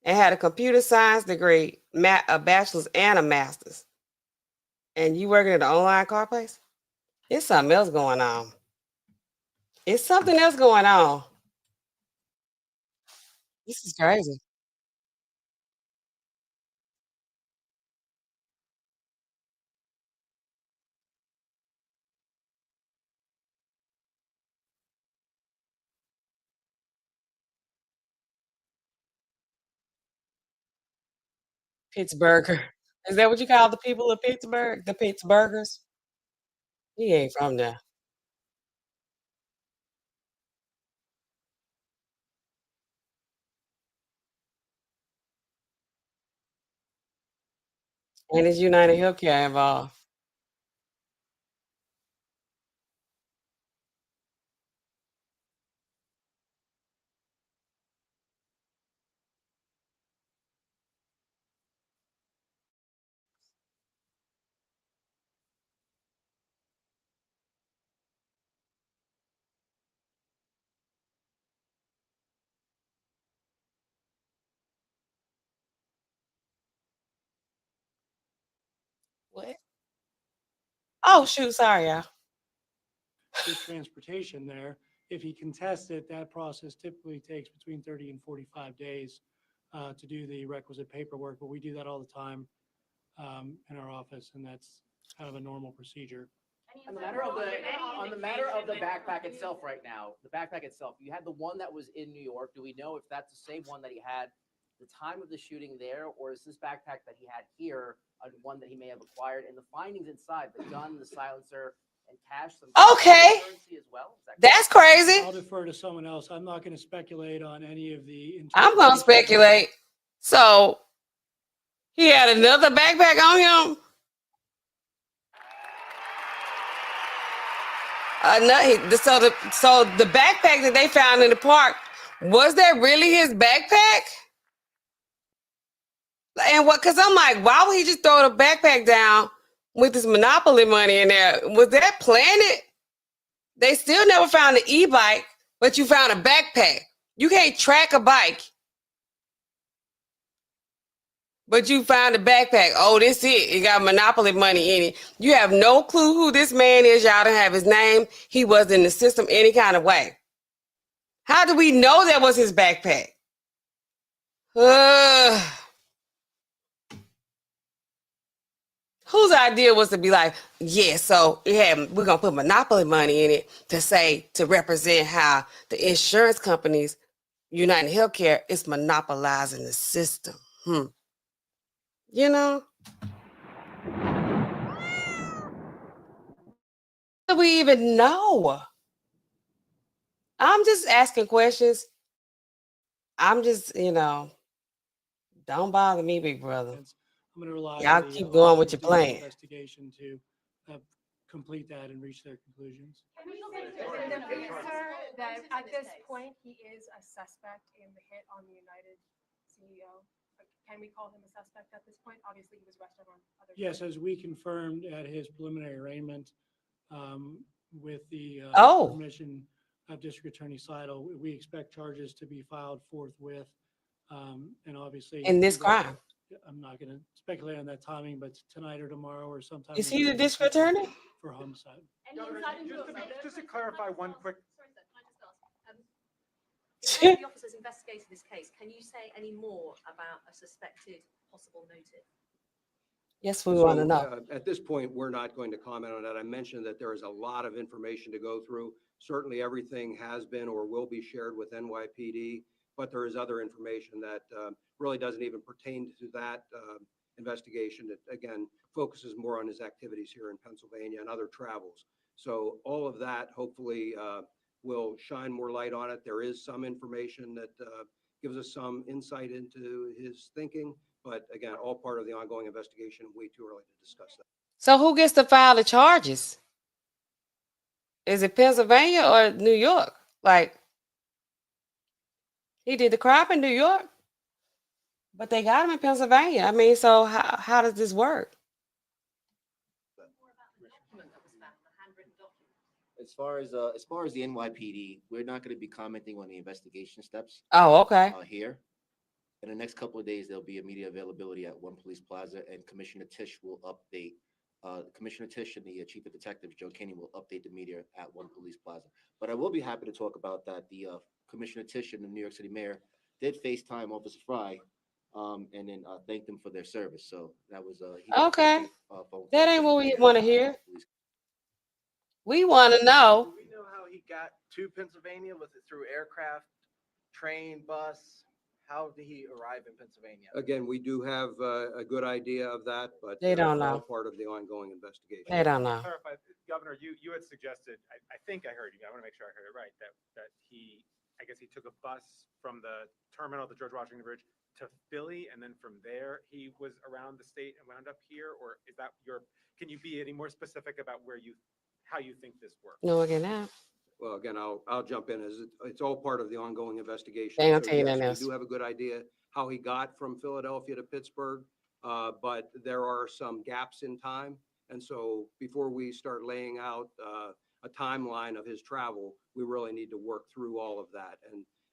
And had a computer science degree, a bachelor's and a master's. And you working at an online car place? It's something else going on. It's something else going on. This is crazy. Pittsburgher. Is that what you call the people of Pittsburgh? The Pittsburghers? He ain't from there. And is UnitedHealthcare involved? What? Oh, shoot. Sorry, y'all.
Good transportation there. If he contests it, that process typically takes between 30 and 45 days to do the requisite paperwork, but we do that all the time in our office, and that's kind of a normal procedure.
On the matter of the backpack itself right now, you had the one that was in New York. Do we know if that's the same one that he had the time of the shooting there, or is this backpack that he had here one that he may have acquired? And the findings inside, the gun, the silencer, and cash.
Okay.
As well?
That's crazy.
I'll defer to someone else. I'm not going to speculate on any of the.
I'm going to speculate. So he had another backpack on him. So the backpack that they found in the park, was that really his backpack? And what? Because I'm like, why would he just throw the backpack down with his Monopoly money in there? Was that planted? They still never found an e-bike, but you found a backpack. You can't track a bike. But you find the backpack. Oh, this it got monopoly money in it. You have no clue who this man is. Y'all don't have his name. He was in the system any kind of way. How do we know that was his backpack? Whose idea was to be like, yeah, so we're going to put monopoly money in it to represent how the insurance companies, UnitedHealthcare, is monopolizing the system. You know? How do we even know? I'm just asking questions. I'm just, don't bother me, big brother.
I'm going to rely
Y'all
on the
keep going with
officers
your
doing the
plan.
investigation to complete that and reach their conclusions.
Can we say sir, that at this point, he is a suspect in the hit on the United CEO? Can we call him a suspect at this point? Obviously, he was arrested on other.
Yes, as we confirmed at his preliminary arraignment, with the permission of District Attorney Seidel, we expect charges to be filed forthwith. And obviously,
in this crime.
I'm not going to speculate on that timing, but tonight or tomorrow or sometime.
Is he the district attorney?
For homicide.
Just to clarify one quick.
The officers investigating this case, can you say any more about a suspected possible motive?
Yes, we want to know.
At this point, we're not going to comment on that. I mentioned that there is a lot of information to go through. Certainly, everything has been or will be shared with NYPD, but there is other information that really doesn't even pertain to that investigation. That, again, focuses more on his activities here in Pennsylvania and other travels. So all of that hopefully will shine more light on it. There is some information that gives us some insight into his thinking, but again, all part of the ongoing investigation. Way too early to discuss that.
So who gets to file the charges? Is it Pennsylvania or New York? Like, he did the crime in New York, but they got him in Pennsylvania. I mean, so how does this work?
As far as the NYPD, we're not going to be commenting on the investigation steps.
Oh, okay.
Here, in the next couple of days, there'll be immediate availability at One Police Plaza, and Commissioner Tisch will update. Commissioner Tisch and the Chief of Detectives, Joe Kinney, will update the media at One Police Plaza. But I will be happy to talk about that. The Commissioner Tisch and the New York City Mayor did FaceTime Officer Fry, and then thanked them for their service. So that was
Okay. That ain't what we want to hear. We want to know.
Do we know how he got to Pennsylvania? Was it through aircraft, train, bus? How did he arrive in Pennsylvania?
Again, we do have a good idea of that, but
They don't
it's all
know.
part of the ongoing investigation.
They don't know.
Clarify, Governor, you had suggested, I think I heard you, I want to make sure I heard it right, that I guess he took a bus from the terminal, the George Washington Bridge, to Philly, and then from there he was around the state and wound up here? Or is that can you be any more specific about how you think this works?
No, again, now.
Well, again, I'll jump in as it's all part of the ongoing investigation.
They don't
So,
tell you
yes,
nothing
we
else.
do have a good idea how he got from Philadelphia to Pittsburgh, but there are some gaps in time. And so before we start laying out a timeline of his travel, we really need to work through all of that.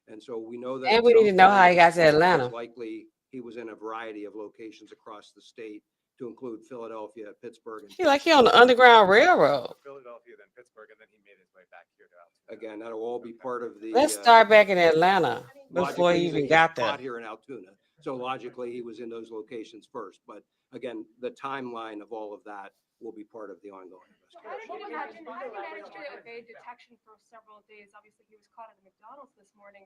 And so we know that.
And
at
we need
some
to know how
point,
he got to Atlanta.
It's likely he was in a variety of locations across the state, to include Philadelphia, Pittsburgh. And
He on the Underground Railroad.
Philadelphia, then Pittsburgh, and then he made his way back here to Altoona.
Again, that'll all be part of the.
Let's start back in Atlanta before
Logically,
he even
he's
got
caught
there.
here in Altoona. So logically, he was in those locations first. But again, the timeline of all of that will be part of the ongoing investigation.
How did he manage to evade detection for several days? Obviously, he was caught at the McDonald's this morning.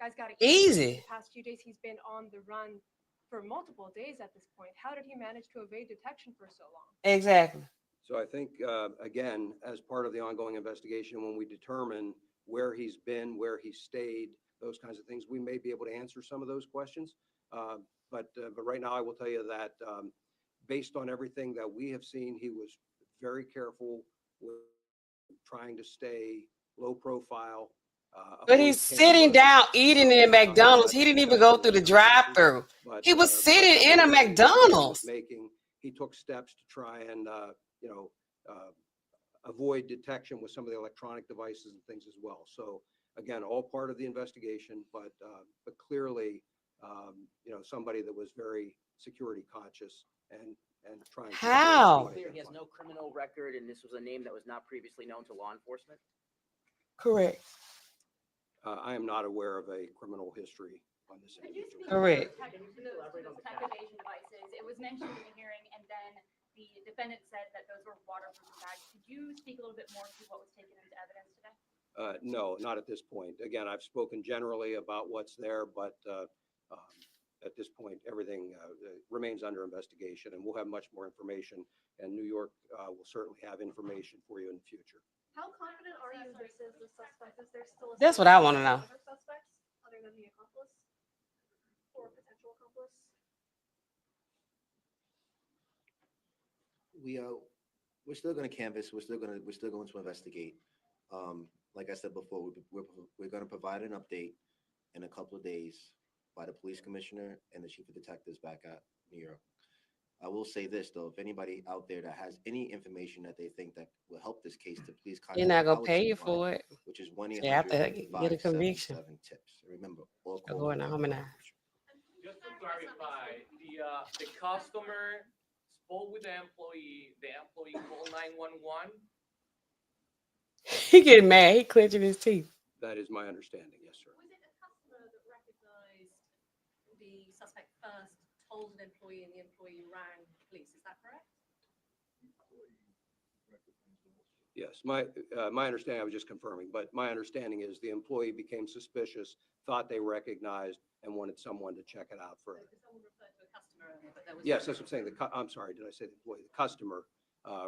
Guy's got
Easy.
The past few days, he's been on the run for multiple days at this point. How did he manage to evade detection for so long?
Exactly.
So I think, again, as part of the ongoing investigation, when we determine where he's been, where he stayed, those kinds of things, we may be able to answer some of those questions. But right now, I will tell you that based on everything that we have seen, he was very careful with trying to stay low profile.
But he's sitting down eating in McDonald's. He didn't even go through the drive-through. He was sitting in a McDonald's.
He took steps to try and avoid detection with some of the electronic devices and things as well. So again, all part of the investigation, but clearly, somebody that was very security conscious and trying to.
How?
Clear, he has no criminal record, and this was a name that was not previously known to law enforcement?
Correct.
I am not aware of a criminal history on this individual.
Correct.
Those tech evasion devices, it was mentioned in the hearing, and then the defendant said that those were waterproof bags. Could you speak a little bit more to what was taken into evidence today?
No, not at this point. Again, I've spoken generally about what's there, but at this point, everything remains under investigation, and we'll have much more information. And New York will certainly have information for you in the future.
How confident are you this is the suspect? Is there still a
That's what I want to know.
other suspects other than the accomplice or potential accomplice?
We're still going to canvass. We're still going to investigate. Like I said before, we're going to provide an update in a couple of days by the police commissioner and the chief of detectives back at New York. I will say this though: if anybody out there that has any information that they think that will help this case, to please contact.
You're not gonna
our
pay you
team line,
for it.
which is
You have to get a conviction.
1-800-577 tips. Remember, all
You're
calls
going to
are
homicide.
Just to clarify, the customer spoke with the employee called 911.
He getting mad. He clenching his teeth.
That is my understanding, yes, sir.
Was it a customer that recognized the suspect first, told an employee, and the employee rang police? Is that correct?
Yes, my understanding, I was just confirming, but my understanding is the employee became suspicious, thought they recognized, and wanted someone to check it out further.
Someone referred to a customer, but there was
Yes, that's what I'm saying. I'm sorry, did I say the employee? The customer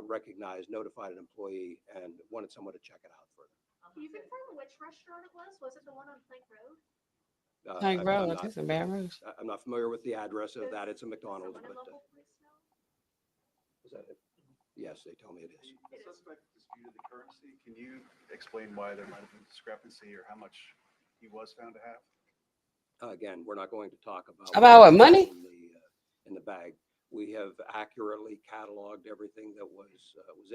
recognized, notified an employee, and wanted someone to check it out further.
Can you confirm which restaurant it was? Was it the one on Plank Road?
Plank
I'm
Road,
not-
that's in Baton Rouge.
I'm not familiar with the address of that. It's a McDonald's, but is that it? Yes, they tell me it is.
The suspect disputed the currency. Can you explain why there might have been discrepancy or how much he was found to have?
Again, we're not going to talk about.
About what, money?
In the bag. We have accurately cataloged everything that was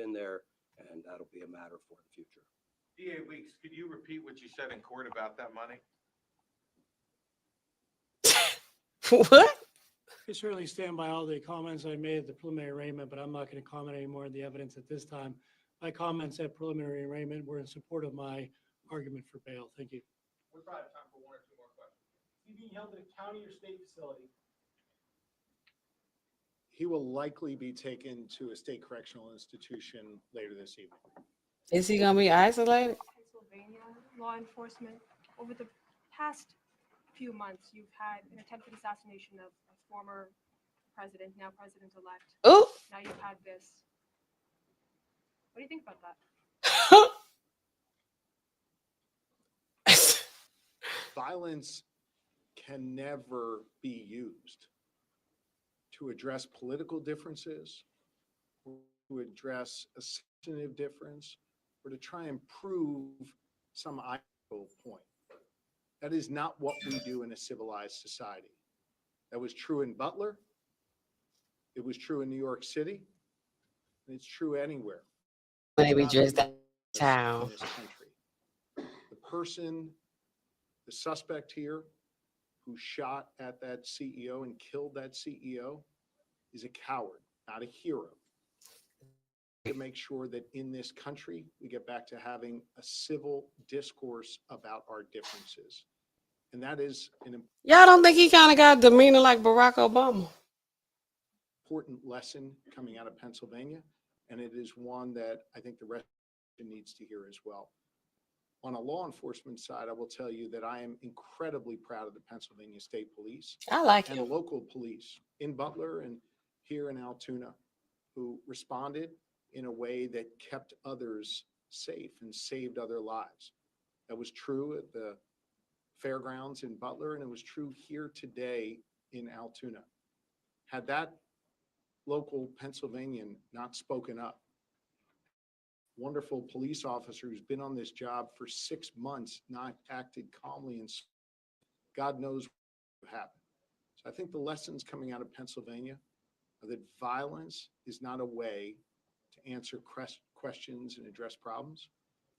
in there, and that'll be a matter for the future.
DA Weeks, could you repeat what you said in court about that money?
What?
I certainly stand by all the comments I made at the preliminary arraignment, but I'm not going to comment any more on the evidence at this time. My comments at preliminary arraignment were in support of my argument for bail. Thank you.
We're probably have time for one or two more questions.
Is he being held at a county or state facility?
He will likely be taken to a state correctional institution later this evening.
Is he gonna be isolated?
Pennsylvania law enforcement, over the past few months, you've had an attempted assassination of a former president, now president-elect.
Oh.
Now you've had this. What do you think about that?
Violence can never be used to address political differences, or to address a substantive difference, or to try and prove some ideal point. That is not what we do in a civilized society. That was true in Butler. It was true in New York City. And it's true anywhere.
When they be
Not
dressed
in
downtown.
this country. The person, the suspect here, who shot at that CEO and killed that CEO is a coward, not a hero. To make sure that in this country, we get back to having a civil discourse about our differences. And that is an
Y'all don't think he kind of got demeanor like Barack Obama?
important lesson coming out of Pennsylvania. And it is one that I think the rest needs to hear as well. On a law enforcement side, I will tell you that I am incredibly proud of the Pennsylvania State Police.
I like
and
him.
the local police in Butler and here in Altoona, who responded in a way that kept others safe and saved other lives. That was true at the fairgrounds in Butler, and it was true here today in Altoona. Had that local Pennsylvanian not spoken up, wonderful police officer who's been on this job for 6 months, not acted calmly, and God knows what happened. So I think the lessons coming out of Pennsylvania are that violence is not a way to answer questions and address problems,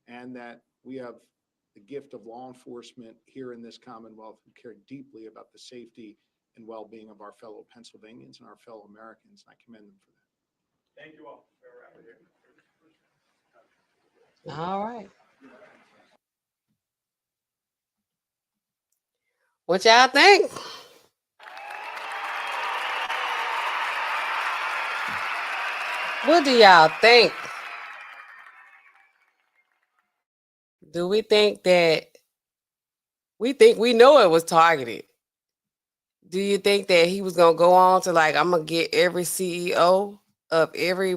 and that we have the gift of law enforcement here in this Commonwealth who care deeply about the safety and well-being of our fellow Pennsylvanians and our fellow Americans. And I commend them for that.
Thank you all.
All right. What y'all think? What do y'all think? Do we think that we know it was targeted? Do you think that he was gonna go on to like, I'm gonna get every CEO of every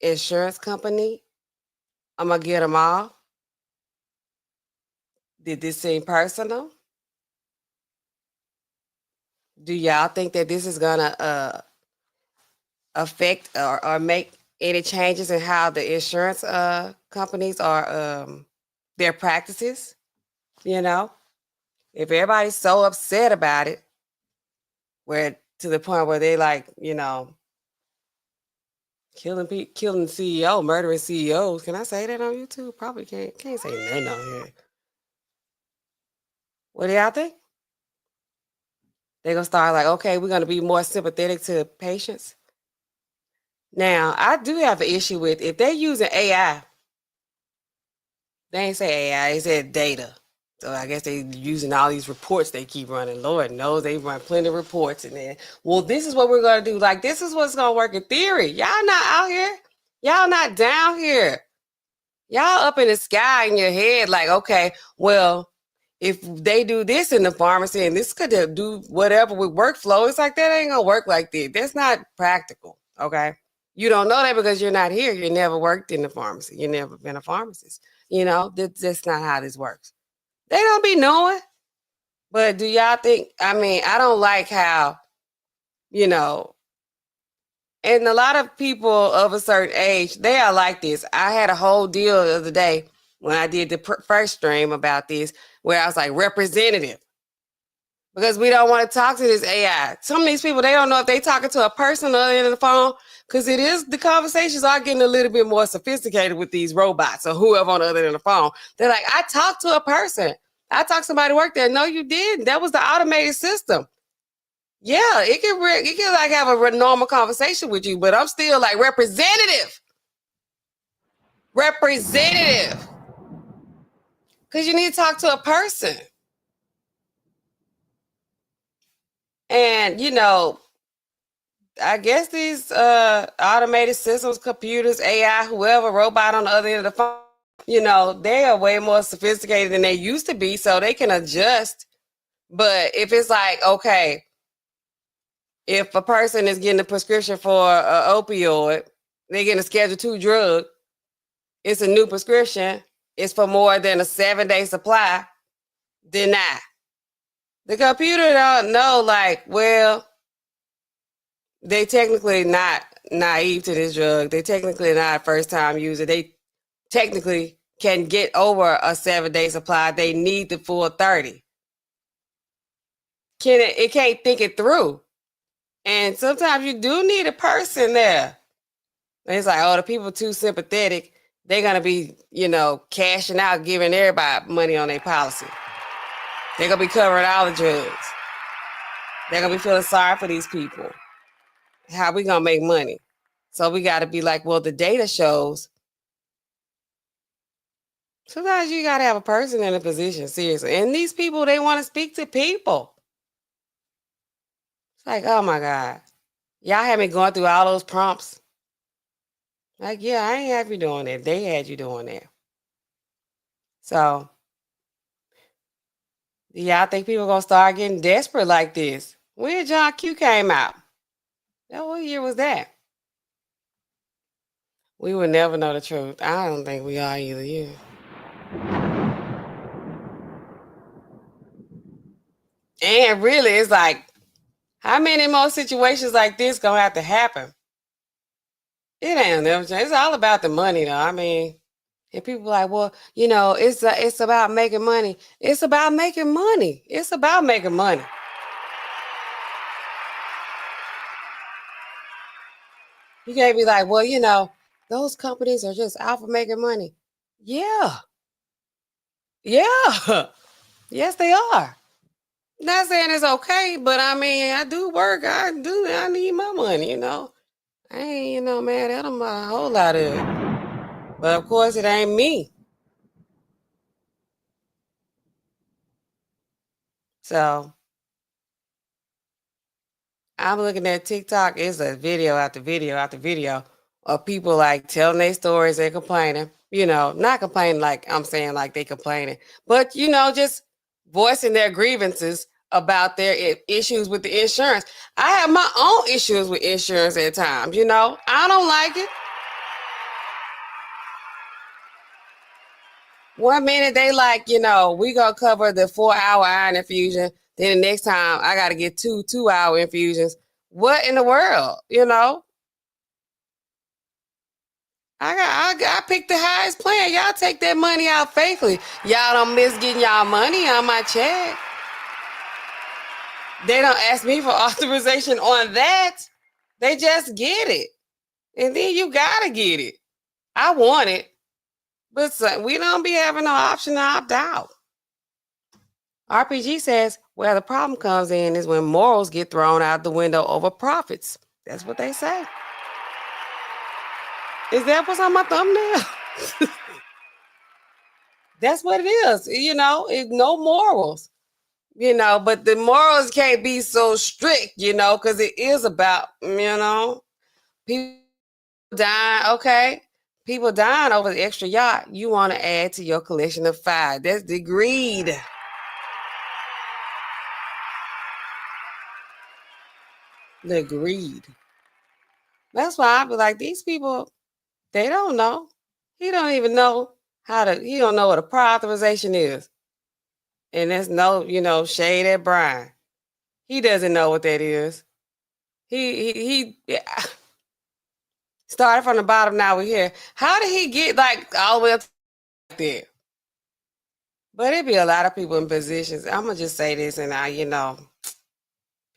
insurance company? I'm gonna get them all. Did this seem personal? Do y'all think that this is gonna affect or make any changes in how the insurance companies are their practices? You know, if everybody's so upset about it, where to the point where they like, you know, killing CEO, murdering CEOs. Can I say that on YouTube? Probably can't. Can't say nothing on here. What do y'all think? They're gonna start like, okay, we're gonna be more sympathetic to patients. Now, I do have an issue with if they're using AI. They ain't say AI, they said data. So I guess they using all these reports they keep running. Lord knows they run plenty of reports and then, well, this is what we're gonna do. Like, this is what's gonna work in theory. Y'all not out here. Y'all not down here. Y'all up in the sky in your head, like, okay, well, if they do this in the pharmacy and this could do whatever with workflow, it's like that ain't gonna work like that. That's not practical. Okay. You don't know that because you're not here. You never worked in the pharmacy. You never been a pharmacist. You know, that's not how this works. They don't be knowing. But do y'all think, I mean, I don't like how, you know, and a lot of people of a certain age, they are like this. I had a whole deal the other day when I did the first stream about this, where I was like, representative. Because we don't want to talk to this AI. Some of these people, they don't know if they talking to a person on the other end of the phone, because the conversations are getting a little bit more sophisticated with these robots or whoever on the other end of the phone. They're like, I talked to a person. I talked to somebody who worked there. No, you didn't. That was the automated system. Yeah, it can like have a normal conversation with you, but I'm still like representative. Representative. Because you need to talk to a person. And, you know, I guess these automated systems, computers, AI, whoever, robot on the other end of the phone, you know, they are way more sophisticated than they used to be, so they can adjust. But if it's like, okay, if a person is getting a prescription for an opioid, they're getting a Schedule II drug, it's a new prescription, it's for more than a 7-day supply, deny. The computer don't know, like, well, they technically not naive to this drug. They technically not a first-time user. They technically can get over a 7-day supply. They need the full 30. It can't think it through. And sometimes you do need a person there. And it's like, oh, the people too sympathetic. They're going to be, you know, cashing out, giving everybody money on their policy. They're going to be covering all the drugs. They're going to be feeling sorry for these people. How we going to make money? So we got to be like, well, the data shows. Sometimes you got to have a person in a position, seriously. And these people, they want to speak to people. It's like, oh my God. Y'all had me going through all those prompts. Like, yeah, I ain't have you doing that. They had you doing that. So, yeah, I think people are going to start getting desperate like this. When John Q came out? What year was that? We would never know the truth. I don't think we are either. Yeah. And really, it's like, how many more situations like this gonna have to happen? It ain't never change. It's all about the money, though. I mean, and people like, well, you know, it's about making money. It's about making money. It's about making money. You can't be like, well, you know, those companies are just out for making money. Yeah. Yeah. Yes, they are. Not saying it's okay, but I mean, I do work. I need my money, you know. I ain't, mad at them about a whole lot of it. But of course, it ain't me. So I'm looking at TikTok. It's a video after video after video of people like telling their stories and complaining. Not complaining like I'm saying like they complaining, but just voicing their grievances about their issues with the insurance. I have my own issues with insurance at times. I don't like it. One minute they like, we gonna cover the 4-hour iron infusion. Then the next time I gotta get 2-hour infusions. What in the world? I picked the highest plan. Y'all take that money out faithfully. Y'all don't miss getting y'all money on my check. They don't ask me for authorization on that. They just get it. And then you gotta get it. I want it. But we don't be having no option to opt out. RPG says, where the problem comes in is when morals get thrown out the window over profits. That's what they say. Is that what's on my thumbnail? That's what it is. It's no morals. But the morals can't be so strict, because it is about, people dying, okay? People dying over the extra yacht you want to add to your collection of 5. That's the greed. The greed. That's why I be like, these people, they don't know. He don't even know he don't know what a prior authorization is. And there's no, shade at Brian. He doesn't know what that is. He started from the bottom, now we're here. How did he get all the way up there? But it'd be a lot of people in positions. I'm gonna just say this, and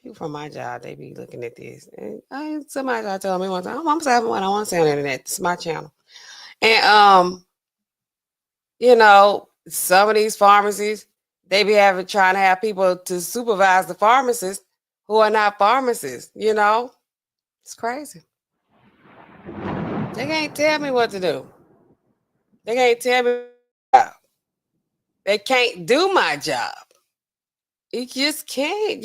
people from my job, they be looking at this. And somebody tried to tell me one time, I'm saying what I want to say on the internet. It's my channel. And some of these pharmacies, they be trying to have people to supervise the pharmacists who are not pharmacists. It's crazy. They can't tell me what to do. They can't tell me. They can't do my job. It just can't.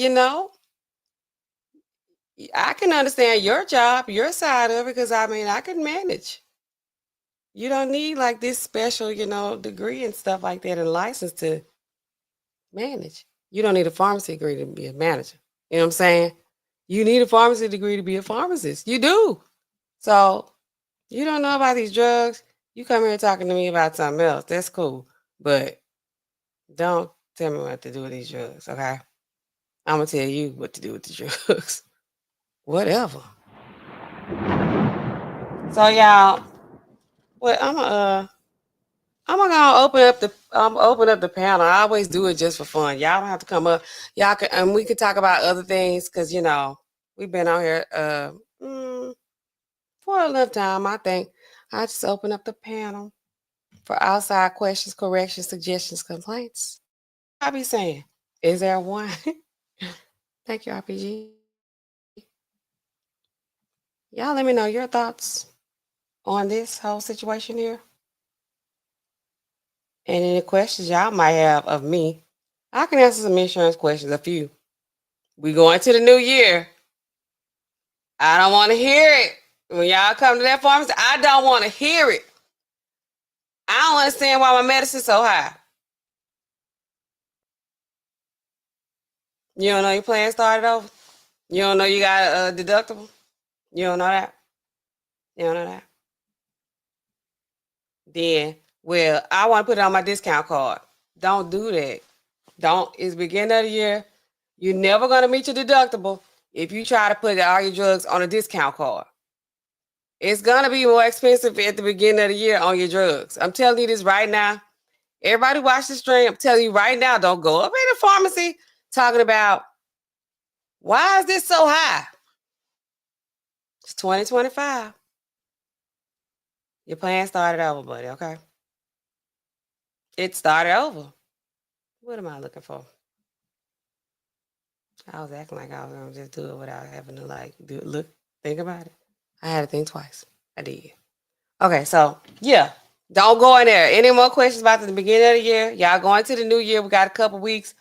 I can understand your job, your side of it, because I can manage. You don't need this special, degree and stuff like that and license to manage. You don't need a pharmacy degree to be a manager. You know what I'm saying? You need a pharmacy degree to be a pharmacist. You do. So you don't know about these drugs. You come here talking to me about something else. That's cool. But don't tell me what to do with these drugs, okay? I'm going to tell you what to do with the drugs. Whatever. So y'all, I'm gonna open up the panel. I always do it just for fun. Y'all don't have to come up. Y'all can, and we can talk about other things because we've been out here for a little time. I think I just open up the panel for outside questions, corrections, suggestions, complaints. I be saying, is there one? Thank you, RPG. Y'all let me know your thoughts on this whole situation here. And any questions y'all might have of me. I can answer some insurance questions, a few. We go into the new year. I don't want to hear it. When y'all come to that pharmacy, I don't want to hear it. I don't understand why my medicine's so high. You don't know your plan started over? You don't know you got a deductible? You don't know that? You don't know that? Then, well, I want to put it on my discount card. Don't do that. Don't. It's beginning of the year. You're never going to meet your deductible if you try to put all your drugs on a discount card. It's going to be more expensive at the beginning of the year on your drugs. I'm telling you this right now. Everybody watch the stream. I'm telling you right now, don't go up in the pharmacy talking about, why is this so high? It's 2025. Your plan started over, buddy, okay? It started over. What am I looking for? I was acting like I was gonna just do it without having to like think about it. I had to think twice. I did. Okay, so yeah, don't go in there. Any more questions about the beginning of the year? Y'all going to the new year. We got a couple weeks.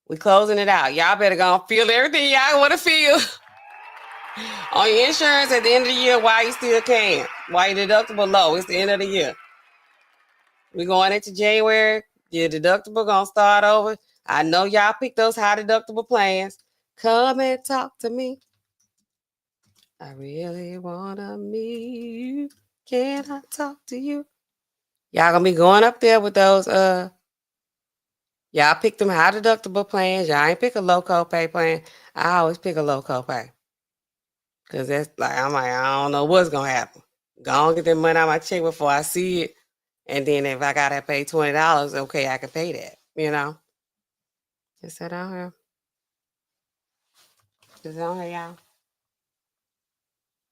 We closing it out. Y'all better go and feel everything y'all want to feel on your insurance at the end of the year while you still can. While your deductible low. It's the end of the year. We going into January. Your deductible gonna start over. I know y'all picked those high deductible plans. Come and talk to me. I really wanna meet you. Can I talk to you? Y'all gonna be going up there with those y'all pick them high deductible plans. Y'all ain't pick a low copay plan. I always pick a low copay. Cause that's like I'm like, I don't know what's gonna happen. Go on get that money out of my check before I see it. And then if I gotta pay $20, okay, I can pay that, you know. Just sit down here. Just down here, y'all.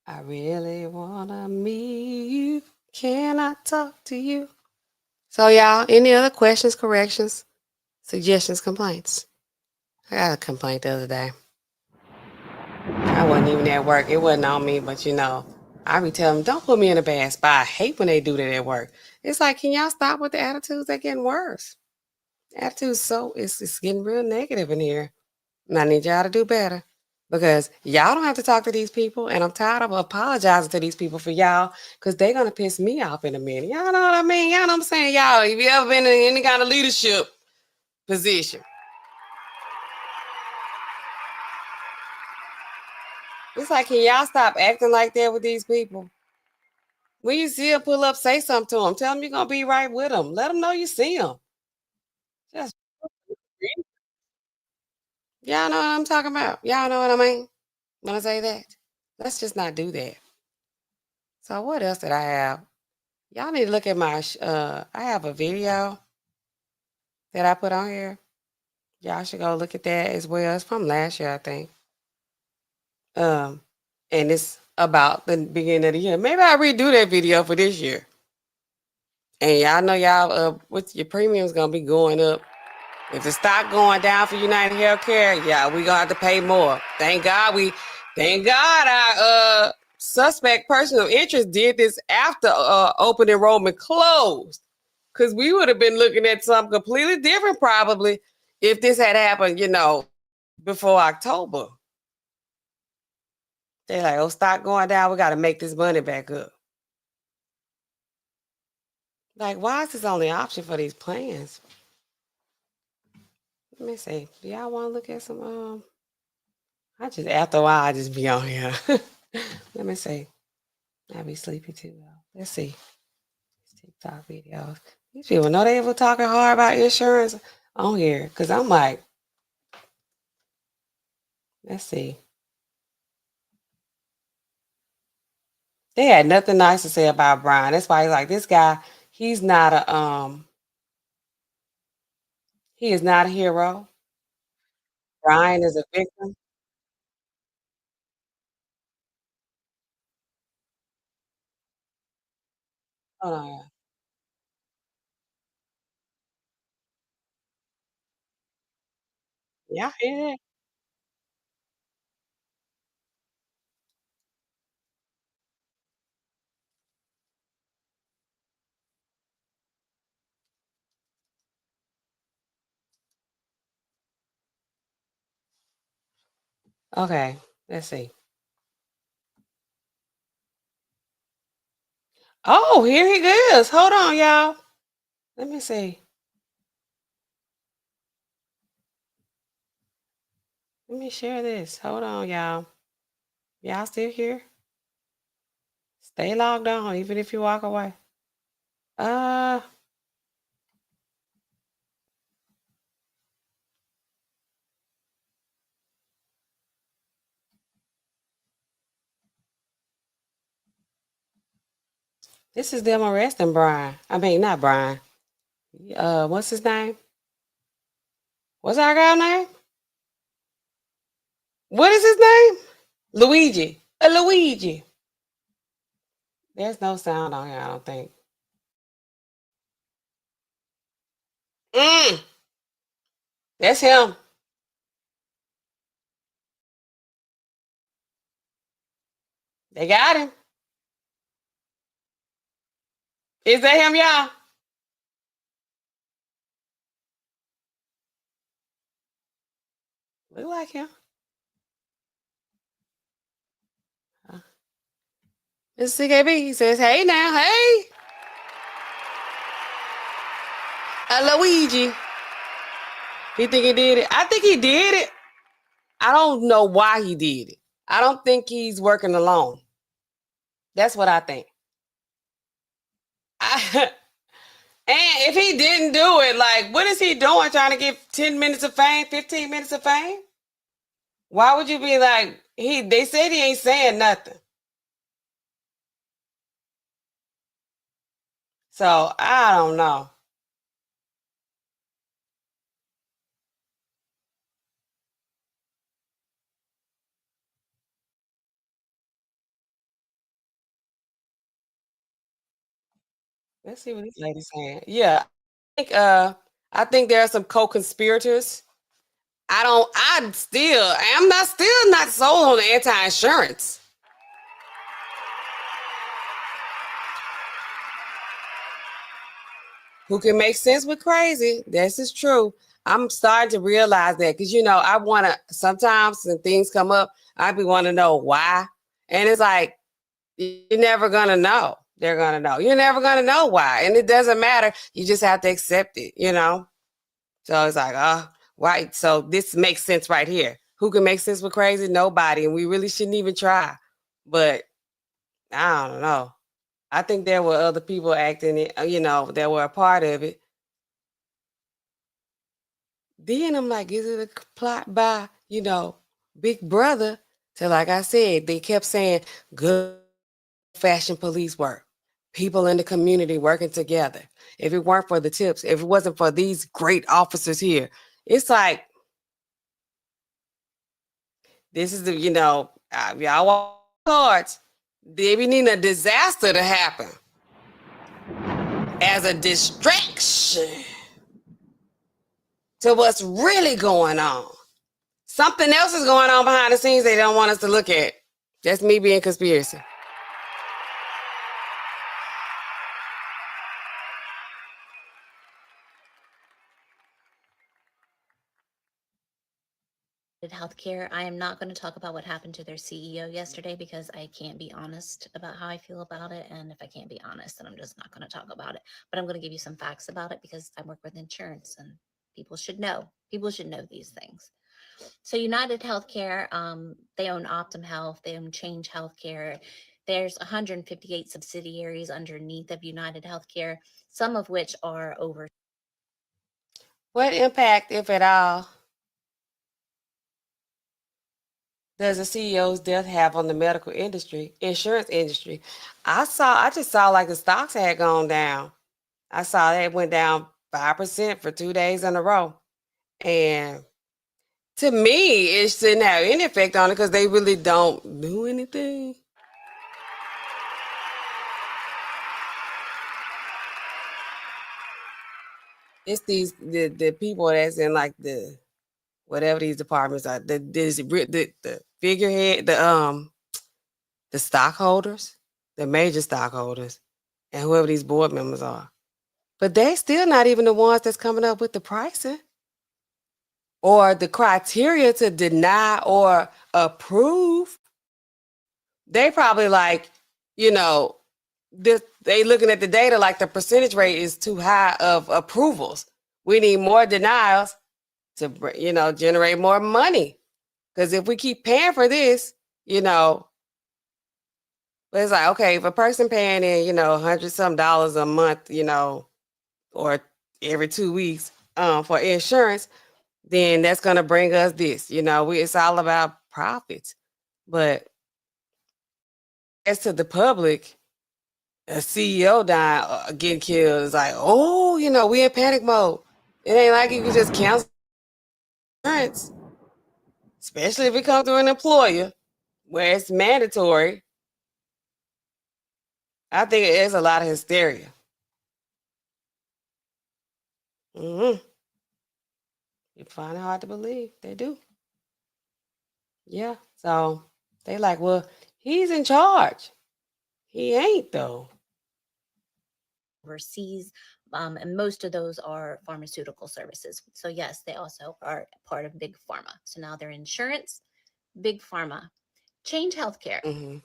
I really wanna meet you. Can I talk to you? So y'all, any other questions, corrections, suggestions, complaints? I got a complaint the other day. I wasn't even at work. It wasn't on me, but you know, I be telling them, don't put me in a bad spot. I hate when they do that at work. It's like, can y'all stop with the attitudes? They're getting worse. Attitudes, so it's getting real negative in here. And I need y'all to do better because y'all don't have to talk to these people. And I'm tired of apologizing to these people for y'all because they're going to piss me off in a minute. Y'all know what I mean? Y'all know what I'm saying? Y'all, if you ever been in any kind of leadership position, it's like, can y'all stop acting like that with these people? When you see them pull up, say something to them. Tell them you're going to be right with them. Let them know you see them. Just, y'all know what I'm talking about. Y'all know what I mean when I say that. Let's just not do that. So what else did I have? Y'all need to look at my, I have a video that I put on here. Y'all should go look at that as well. It's from last year, I think. And it's about the beginning of the year. Maybe I'll redo that video for this year. And y'all know y'all, with your premiums gonna be going up. If the stock going down for UnitedHealthcare, yeah, we gonna have to pay more. Thank God our suspect person of interest did this after open enrollment closed. Because we would have been looking at something completely different probably if this had happened, you know, before October. They're like, oh, stock going down, we got to make this money back up. Like, why is this only option for these plans? Let me see. Do y'all want to look at some, after a while, I just be on here. Let me see. I be sleepy too, though. Let's see. TikTok videos. These people know they ever talking hard about insurance on here. Because I'm like, let's see. They had nothing nice to say about Brian. That's why he's like, this guy, he is not a hero. Brian is a victim. Hold on. Yeah, yeah. Okay, let's see. Oh, here he is. Hold on, y'all. Let me see. Let me share this. Hold on, y'all. Y'all still here? Stay logged on, even if you walk away. This is them arresting Brian. I mean, not Brian. What's his name? What's our guy name? What is his name? Luigi. Luigi. There's no sound on here, I don't think. That's him. They got him. Is that him, y'all? Look like him. It's CKB. He says, hey now, hey. Luigi. He think he did it. I think he did it. I don't know why he did it. I don't think he's working alone. That's what I think. And if he didn't do it, like, what is he doing? Trying to get 10 minutes of fame, 15 minutes of fame? Why would you be like, they said he ain't saying nothing. So I don't know. Let's see what this lady's saying. Yeah. I think there are some co-conspirators. I'm still not sold on the anti-insurance. Who can make sense with crazy? This is true. I'm starting to realize that because, I want to, sometimes when things come up, I be want to know why. And it's like, you're never going to know. They're going to know. You're never going to know why. And it doesn't matter. You just have to accept it, So it's like, right. So this makes sense right here. Who can make sense with crazy? Nobody. And we really shouldn't even try. But I don't know. I think there were other people acting it, that were a part of it. Then I'm like, is it a plot by, Big Brother? So like I said, they kept saying good fashion police work. People in the community working together. If it weren't for the tips, if it wasn't for these great officers here, it's like, this is the, y'all want cards. They be needing a disaster to happen as a distraction to what's really going on. Something else is going on behind the scenes they don't want us to look at. That's me being conspiracy.
Healthcare. I am not going to talk about what happened to their CEO yesterday because I can't be honest about how I feel about it. And if I can't be honest, then I'm just not going to talk about it. But I'm going to give you some facts about it because I work with insurance and people should know. People should know these things. So UnitedHealthcare, they own Optum Health, they own Change Healthcare. There's 158 subsidiaries underneath of UnitedHealthcare, some of which are over.
What impact, if at all, does the CEO's death have on the medical industry, insurance industry? I just saw like the stocks had gone down. I saw that it went down 5% for 2 days in a row. And to me, it shouldn't have any effect on it because they really don't do anything. It's the people that's in like the whatever these departments are, the figurehead, the stockholders, the major stockholders, and whoever these board members are. But they still not even the ones that's coming up with the pricing or the criteria to deny or approve. They probably like, they looking at the data like the percentage rate is too high of approvals. We need more denials to, generate more money. Because if we keep paying for this, but it's like, okay, if a person paying in, $100-some a month, or every 2 weeks for insurance, then that's going to bring us this. It's all about profits. But as to the public, a CEO dying, getting killed is like, oh, we in panic mode. It ain't like you can just cancel insurance, especially if it comes through an employer where it's mandatory. I think it is a lot of hysteria. You find it hard to believe. They do. Yeah. So they like, well, he's in charge. He ain't though.
Overseas, and most of those are pharmaceutical services. So yes, they also are part of big pharma. So now they're insurance, big pharma, Change Healthcare.
Mm-hmm.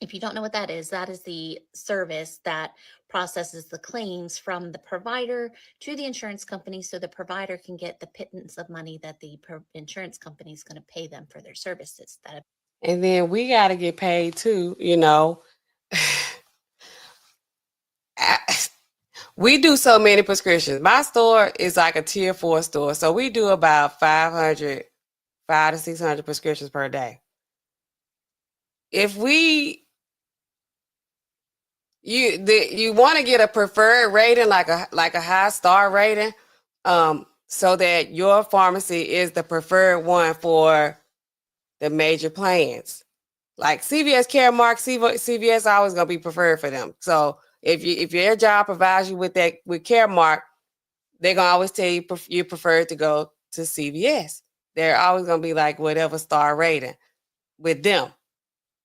If you don't know what that is the service that processes the claims from the provider to the insurance company so the provider can get the pittance of money that the insurance company is going to pay them for their services.
And then we got to get paid too, you know. We do so many prescriptions. My store is like a tier 4 store. So we do about 500 to 600 prescriptions per day. If you want to get a preferred rating, like a high star rating, so that your pharmacy is the preferred one for the major plans. Like CVS Caremark, CVS always gonna be preferred for them. So if your job provides you with Caremark, they're gonna always tell you you prefer to go to CVS. They're always gonna be like whatever star rating with them.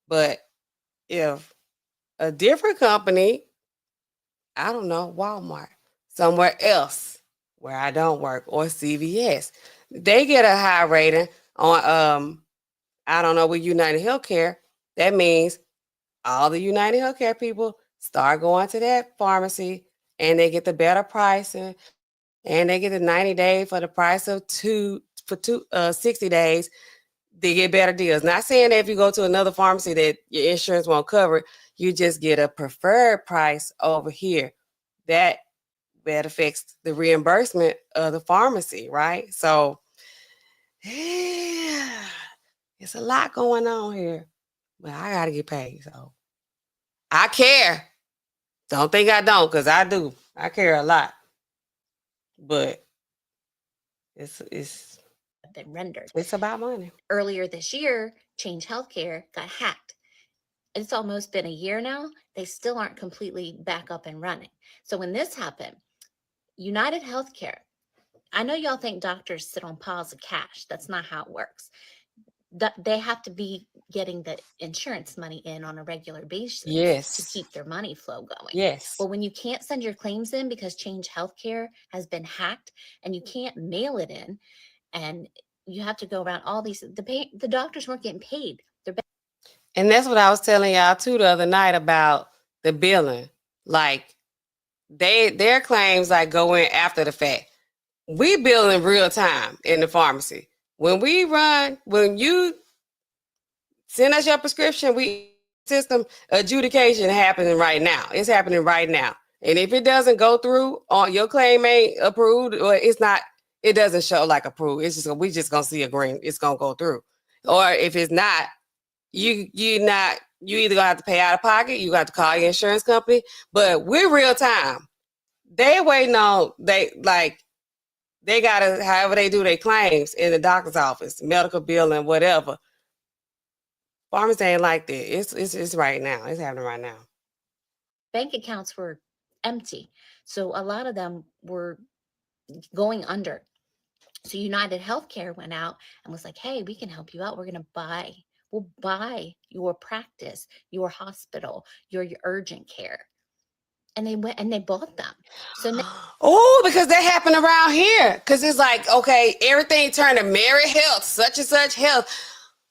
But if a different company, I don't know, Walmart, somewhere else where I don't work, or CVS, they get a high rating on I don't know, with UnitedHealthcare. That means all the UnitedHealthcare people start going to that pharmacy and they get the better pricing, and they get the 90 days for the price of 60 days. They get better deals. Not saying that if you go to another pharmacy that your insurance won't cover it, you just get a preferred price over here. That affects the reimbursement of the pharmacy, right? So yeah, it's a lot going on here, but I gotta get paid. So I care. Don't think I don't, because I do. I care a lot. But it's
been rendered.
It's about money.
Earlier this year, Change Healthcare got hacked. It's almost been a year now. They still aren't completely back up and running. So when this happened, United Healthcare, I know y'all think doctors sit on piles of cash. That's not how it works. They have to be getting the insurance money in on a regular basis to keep their money flow going.
Yes.
But when you can't send your claims in because Change Healthcare has been hacked and you can't mail it in, and you have to go around all these, the doctors weren't getting paid.
And that's what I was telling y'all too the other night about the billing. Like their claims like go in after the fact. We bill in real time in the pharmacy. When you send us your prescription, system adjudication happening right now. It's happening right now. And if it doesn't go through, on your claim ain't approved, or it doesn't show like approved. We just gonna see a green. It's gonna go through. Or if it's not, you either gonna have to pay out of pocket. You got to call your insurance company. But we're real time. They waiting on they gotta, however they do their claims in the doctor's office, medical billing, whatever. Pharmacy ain't like that. It's right now. It's happening right now.
Bank accounts were empty. So a lot of them were going under. So United Healthcare went out and was like, hey, we can help you out. We'll buy your practice, your hospital, your urgent care. And they went and they bought them. So
oh, because that happened around here. Because it's like, okay, everything turned to Mary Health, such and such health.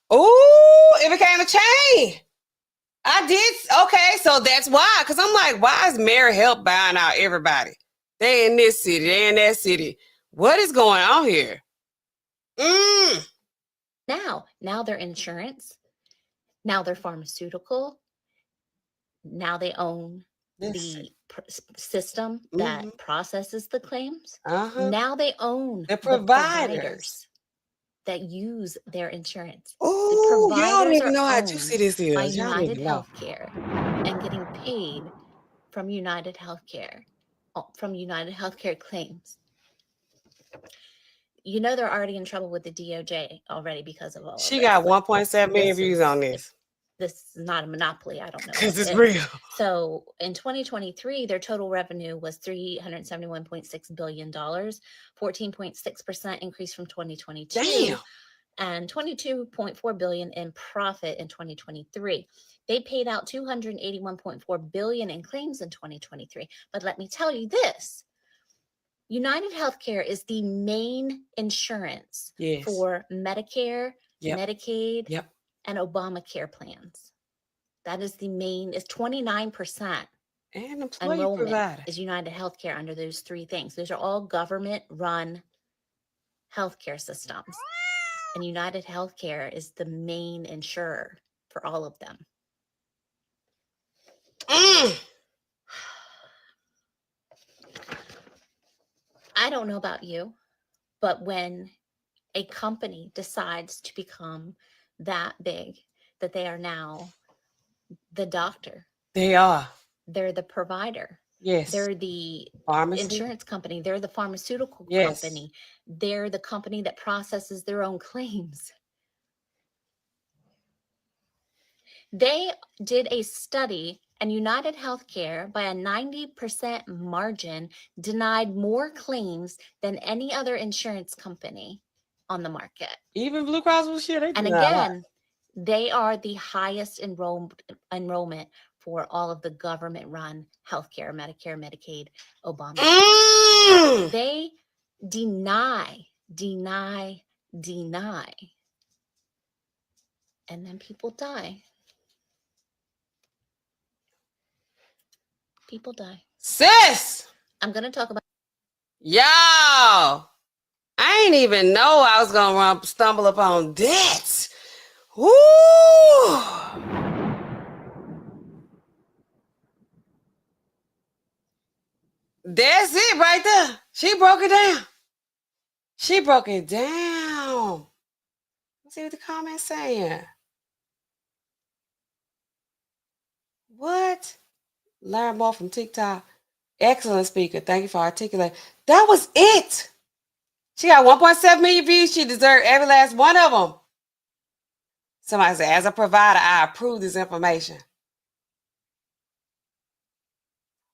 Oh, it became a chain. I did. Okay, so that's why. Because I'm like, why is Mary Health buying out everybody? They in this city, they in that city. What is going on here?
Now they're insurance. Now they're pharmaceutical. Now they own the system that processes the claims. Now they own
the providers
that use their insurance.
Oh, y'all don't even know how juicy this is.
By
Y'all
United
need to know.
Healthcare and getting paid from United Healthcare, from United Healthcare claims. You know they're already in trouble with the DOJ already because of all.
She got 1.7 million views on this.
this is not a monopoly. I don't know.
Because
what
it's
it is.
real.
So in 2023, their total revenue was $371.6 billion, 14.6% increase from 2022.
Damn.
And 22.4 billion in profit in 2023. They paid out 281.4 billion in claims in 2023. But let me tell you this. UnitedHealthcare is the main insurance
Yes.
for Medicare,
Yep.
Medicaid,
Yep.
and Obamacare plans. That is the main, is 29%.
And employee
Enrollment
provider.
is UnitedHealthcare under those three things. Those are all government-run healthcare systems. And UnitedHealthcare is the main insurer for all of them. I don't know about you, but when a company decides to become that big, that they are now the doctor,
They are.
they're the provider,
Yes.
they're the
Pharmacy.
insurance company, they're the pharmaceutical
Yes.
company, they're the company that processes their own claims. They did a study, and UnitedHealthcare, by a 90% margin, denied more claims than any other insurance company on the market.
Even Blue Cross Blue Shield, they
And
do not lie.
again, they are the highest enrollment for all of the government-run healthcare, Medicare, Medicaid, Obama. They deny, and then people die. People die.
Sis!
I'm going to talk about.
Y'all! I ain't even know I was going to stumble upon that. Woo! That's it right there. She broke it down. She broke it down. Let's see what the comments saying. What? Learn more from TikTok. Excellent speaker. Thank you for articulating. That was it. She got 1.7 million views. She deserved every last one of them. Somebody said, as a provider, I approve this information.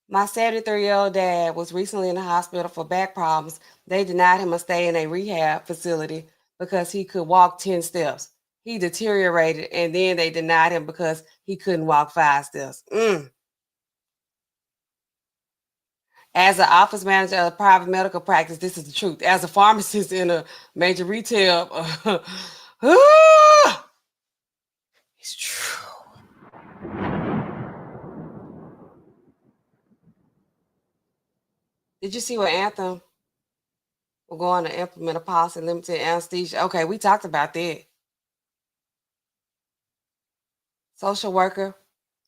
My 73-year-old dad was recently in the hospital for back problems. They denied him a stay in a rehab facility because he could walk 10 steps. He deteriorated, and then they denied him because he couldn't walk 5 steps. As an office manager of a private medical practice, this is the truth. As a pharmacist in a major retail, it's true. Did you see what Anthem? We're going to implement a policy limited anesthesia. Okay, we talked about that. Social worker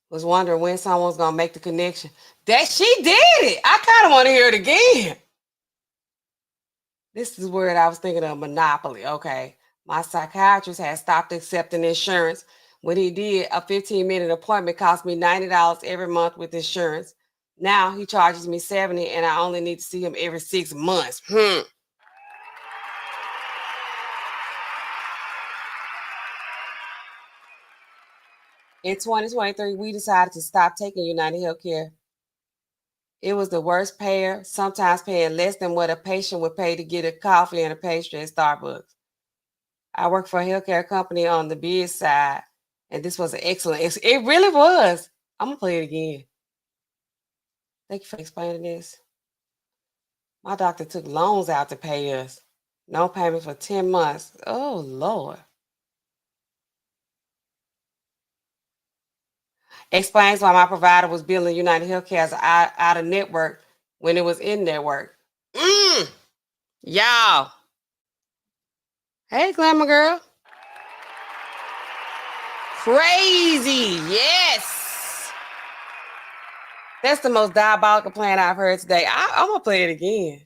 was wondering when someone was going to make the connection. That she did it. I kind of want to hear it again. This is word I was thinking of, monopoly. Okay. My psychiatrist had stopped accepting insurance. When he did, a 15-minute appointment cost me $90 every month with insurance. Now he charges me $70, and I only need to see him every 6 months. In 2023, we decided to stop taking UnitedHealthcare. It was the worst payer, sometimes paying less than what a patient would pay to get a coffee and a pastry at Starbucks. I work for a healthcare company on the biz side, and this was an excellent. It really was. I'm going to play it again. Thank you for explaining this. My doctor took loans out to pay us. No payment for 10 months. Oh, Lord. Explains why my provider was billing UnitedHealthcare as out of network when it was in network. Y'all. Hey, Glamour Girl. Crazy. Yes. That's the most diabolical plan I've heard today. I'm going to play it again.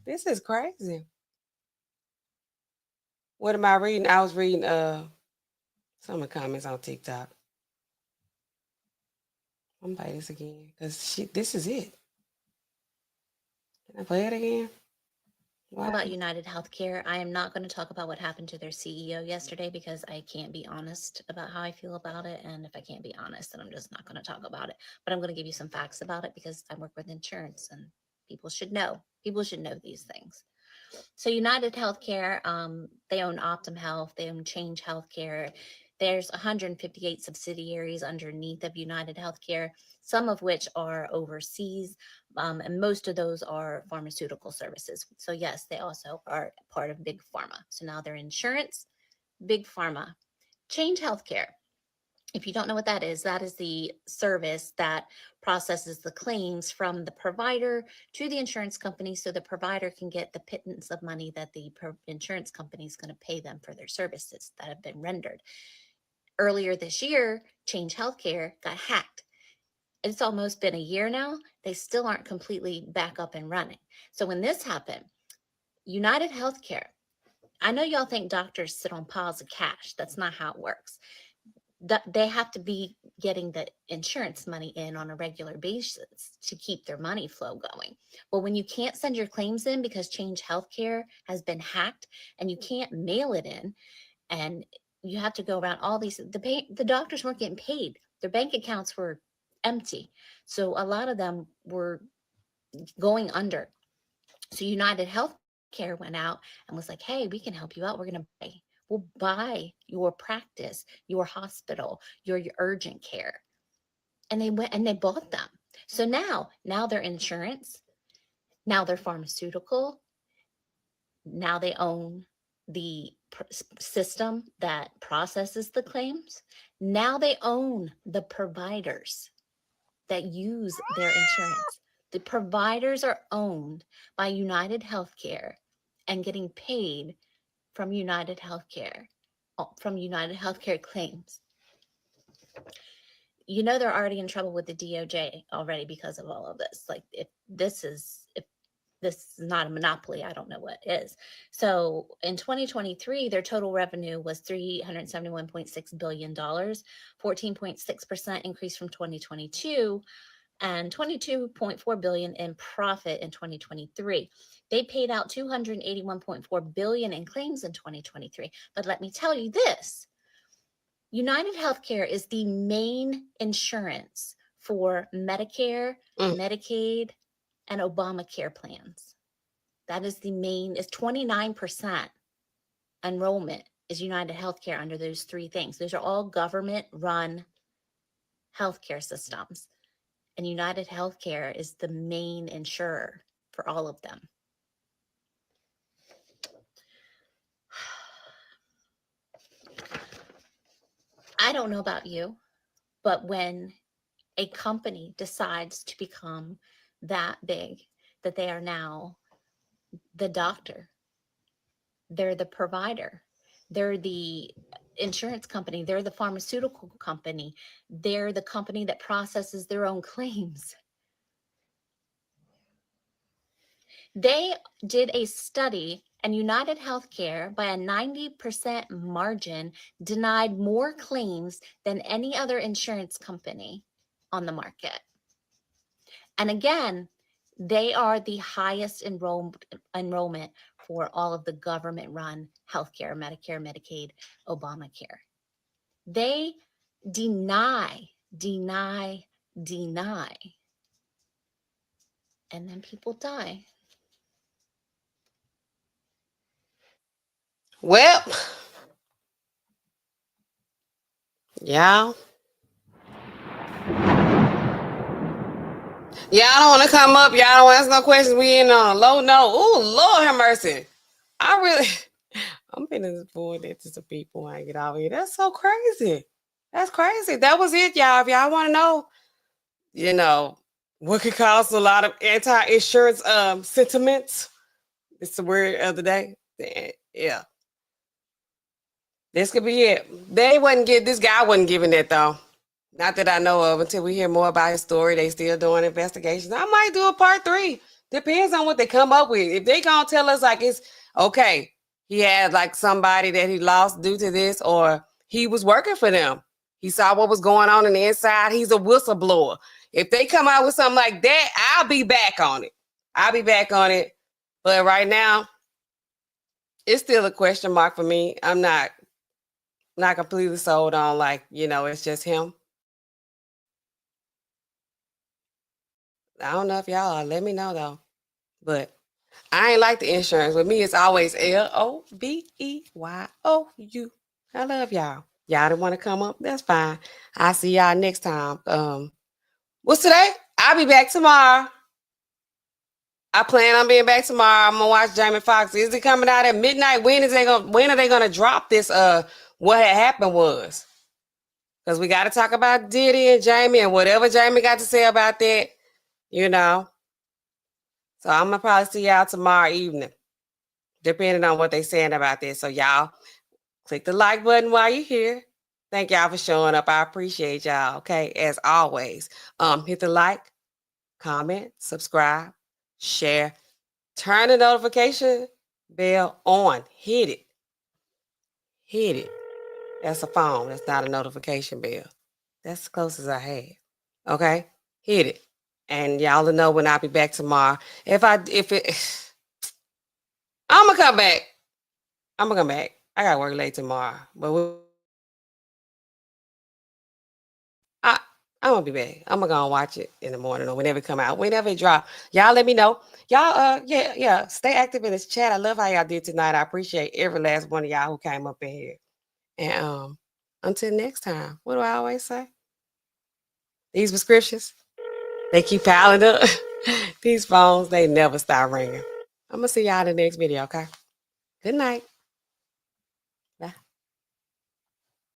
This is crazy. What am I reading? I was reading some of the comments on TikTok. I'm going to play this again because this is it. Can I play it again?
About UnitedHealthcare, I am not going to talk about what happened to their CEO yesterday because I can't be honest about how I feel about it. And if I can't be honest, then I'm just not going to talk about it. But I'm going to give you some facts about it because I work with insurance and people should know. People should know these things. So UnitedHealthcare, they own Optum Health, they own Change Healthcare. There's 158 subsidiaries underneath of UnitedHealthcare, some of which are overseas, and most of those are pharmaceutical services. So yes, they also are part of Big Pharma. So now they're insurance, Big Pharma. Change Healthcare. If you don't know what that is the service that processes the claims from the provider to the insurance company so the provider can get the pittance of money that the insurance company is going to pay them for their services that have been rendered. Earlier this year, Change Healthcare got hacked. It's almost been a year now. They still aren't completely back up and running. So when this happened, United Healthcare, I know y'all think doctors sit on piles of cash. That's not how it works. They have to be getting the insurance money in on a regular basis to keep their money flow going. Well, when you can't send your claims in because Change Healthcare has been hacked and you can't mail it in, and you have to go around all these, the doctors weren't getting paid. Their bank accounts were empty. So a lot of them were going under. So United Healthcare went out and was like, hey, we can help you out. We'll buy your practice, your hospital, your urgent care. And they went and they bought them. So now they're insurance. Now they're pharmaceutical. Now they own the system that processes the claims. Now they own the providers that use their insurance. The providers are owned by United Healthcare and getting paid from United Healthcare claims. You know they're already in trouble with the DOJ already because of all of this. Like if this is not a monopoly, I don't know what is. So in 2023, their total revenue was $371.6 billion, 14.6% increase from 2022, and $22.4 billion in profit in 2023. They paid out $281.4 billion in claims in 2023. But let me tell you this, United Healthcare is the main insurance for Medicare, Medicaid, and Obamacare plans. That is the main, is 29% enrollment is United Healthcare under those three things. Those are all government-run healthcare systems. And United Healthcare is the main insurer for all of them. I don't know about you, but when a company decides to become that big, that they are now the doctor, they're the provider, they're the insurance company, they're the pharmaceutical company, they're the company that processes their own claims. They did a study, and United Healthcare, by a 90% margin, denied more claims than any other insurance company on the market. And again, they are the highest enrollment for all of the government-run healthcare, Medicare, Medicaid, Obamacare. They deny, and then people die.
Well, y'all don't want to come up. Y'all don't ask no questions. We in on a low note. Oh, Lord have mercy. I'm feeling disappointed to some people when I get out here. That's so crazy. That's crazy. That was it, y'all. If y'all want to know, what could cause a lot of anti-insurance sentiments. It's the word of the day. Yeah. This could be it. This guy wasn't giving that though. Not that I know of until we hear more about his story. They still doing investigations. I might do a part 3. Depends on what they come up with. If they gonna tell us like it's okay, he had like somebody that he lost due to this, or he was working for them. He saw what was going on the inside. He's a whistleblower. If they come out with something like that, I'll be back on it. But right now, it's still a question mark for me. I'm not completely sold on, like, it's just him. I don't know if y'all are. Let me know though. But I ain't like the insurance. With me, it's always LOVEYOU. I love y'all. Y'all didn't want to come up? That's fine. I'll see y'all next time. What's today? I'll be back tomorrow. I plan on being back tomorrow. I'm gonna watch Jamie Foxx. Is it coming out at midnight? When are they gonna drop this? What had happened was, because we got to talk about Diddy and Jamie and whatever Jamie got to say about that. So I'm gonna probably see y'all tomorrow evening, depending on what they saying about this. So y'all click the like button while you're here. Thank y'all for showing up. I appreciate y'all. Okay, as always, hit the like, comment, subscribe, share, turn the notification bell on. Hit it. Hit it. That's a phone. That's not a notification bell. That's as close as I had. Okay, hit it. And y'all will know when I'll be back tomorrow. I'm gonna come back. I gotta work late tomorrow, but I'm gonna be back. I'm gonna go and watch it in the morning or whenever it come out, whenever it drop. Y'all let me know. Y'all, yeah. Stay active in this chat. I love how y'all did tonight. I appreciate every last one of y'all who came up in here. And until next time, what do I always say? These prescriptions, they keep piling up. These phones, they never stop ringing. I'm gonna see y'all in the next video, okay? Good night.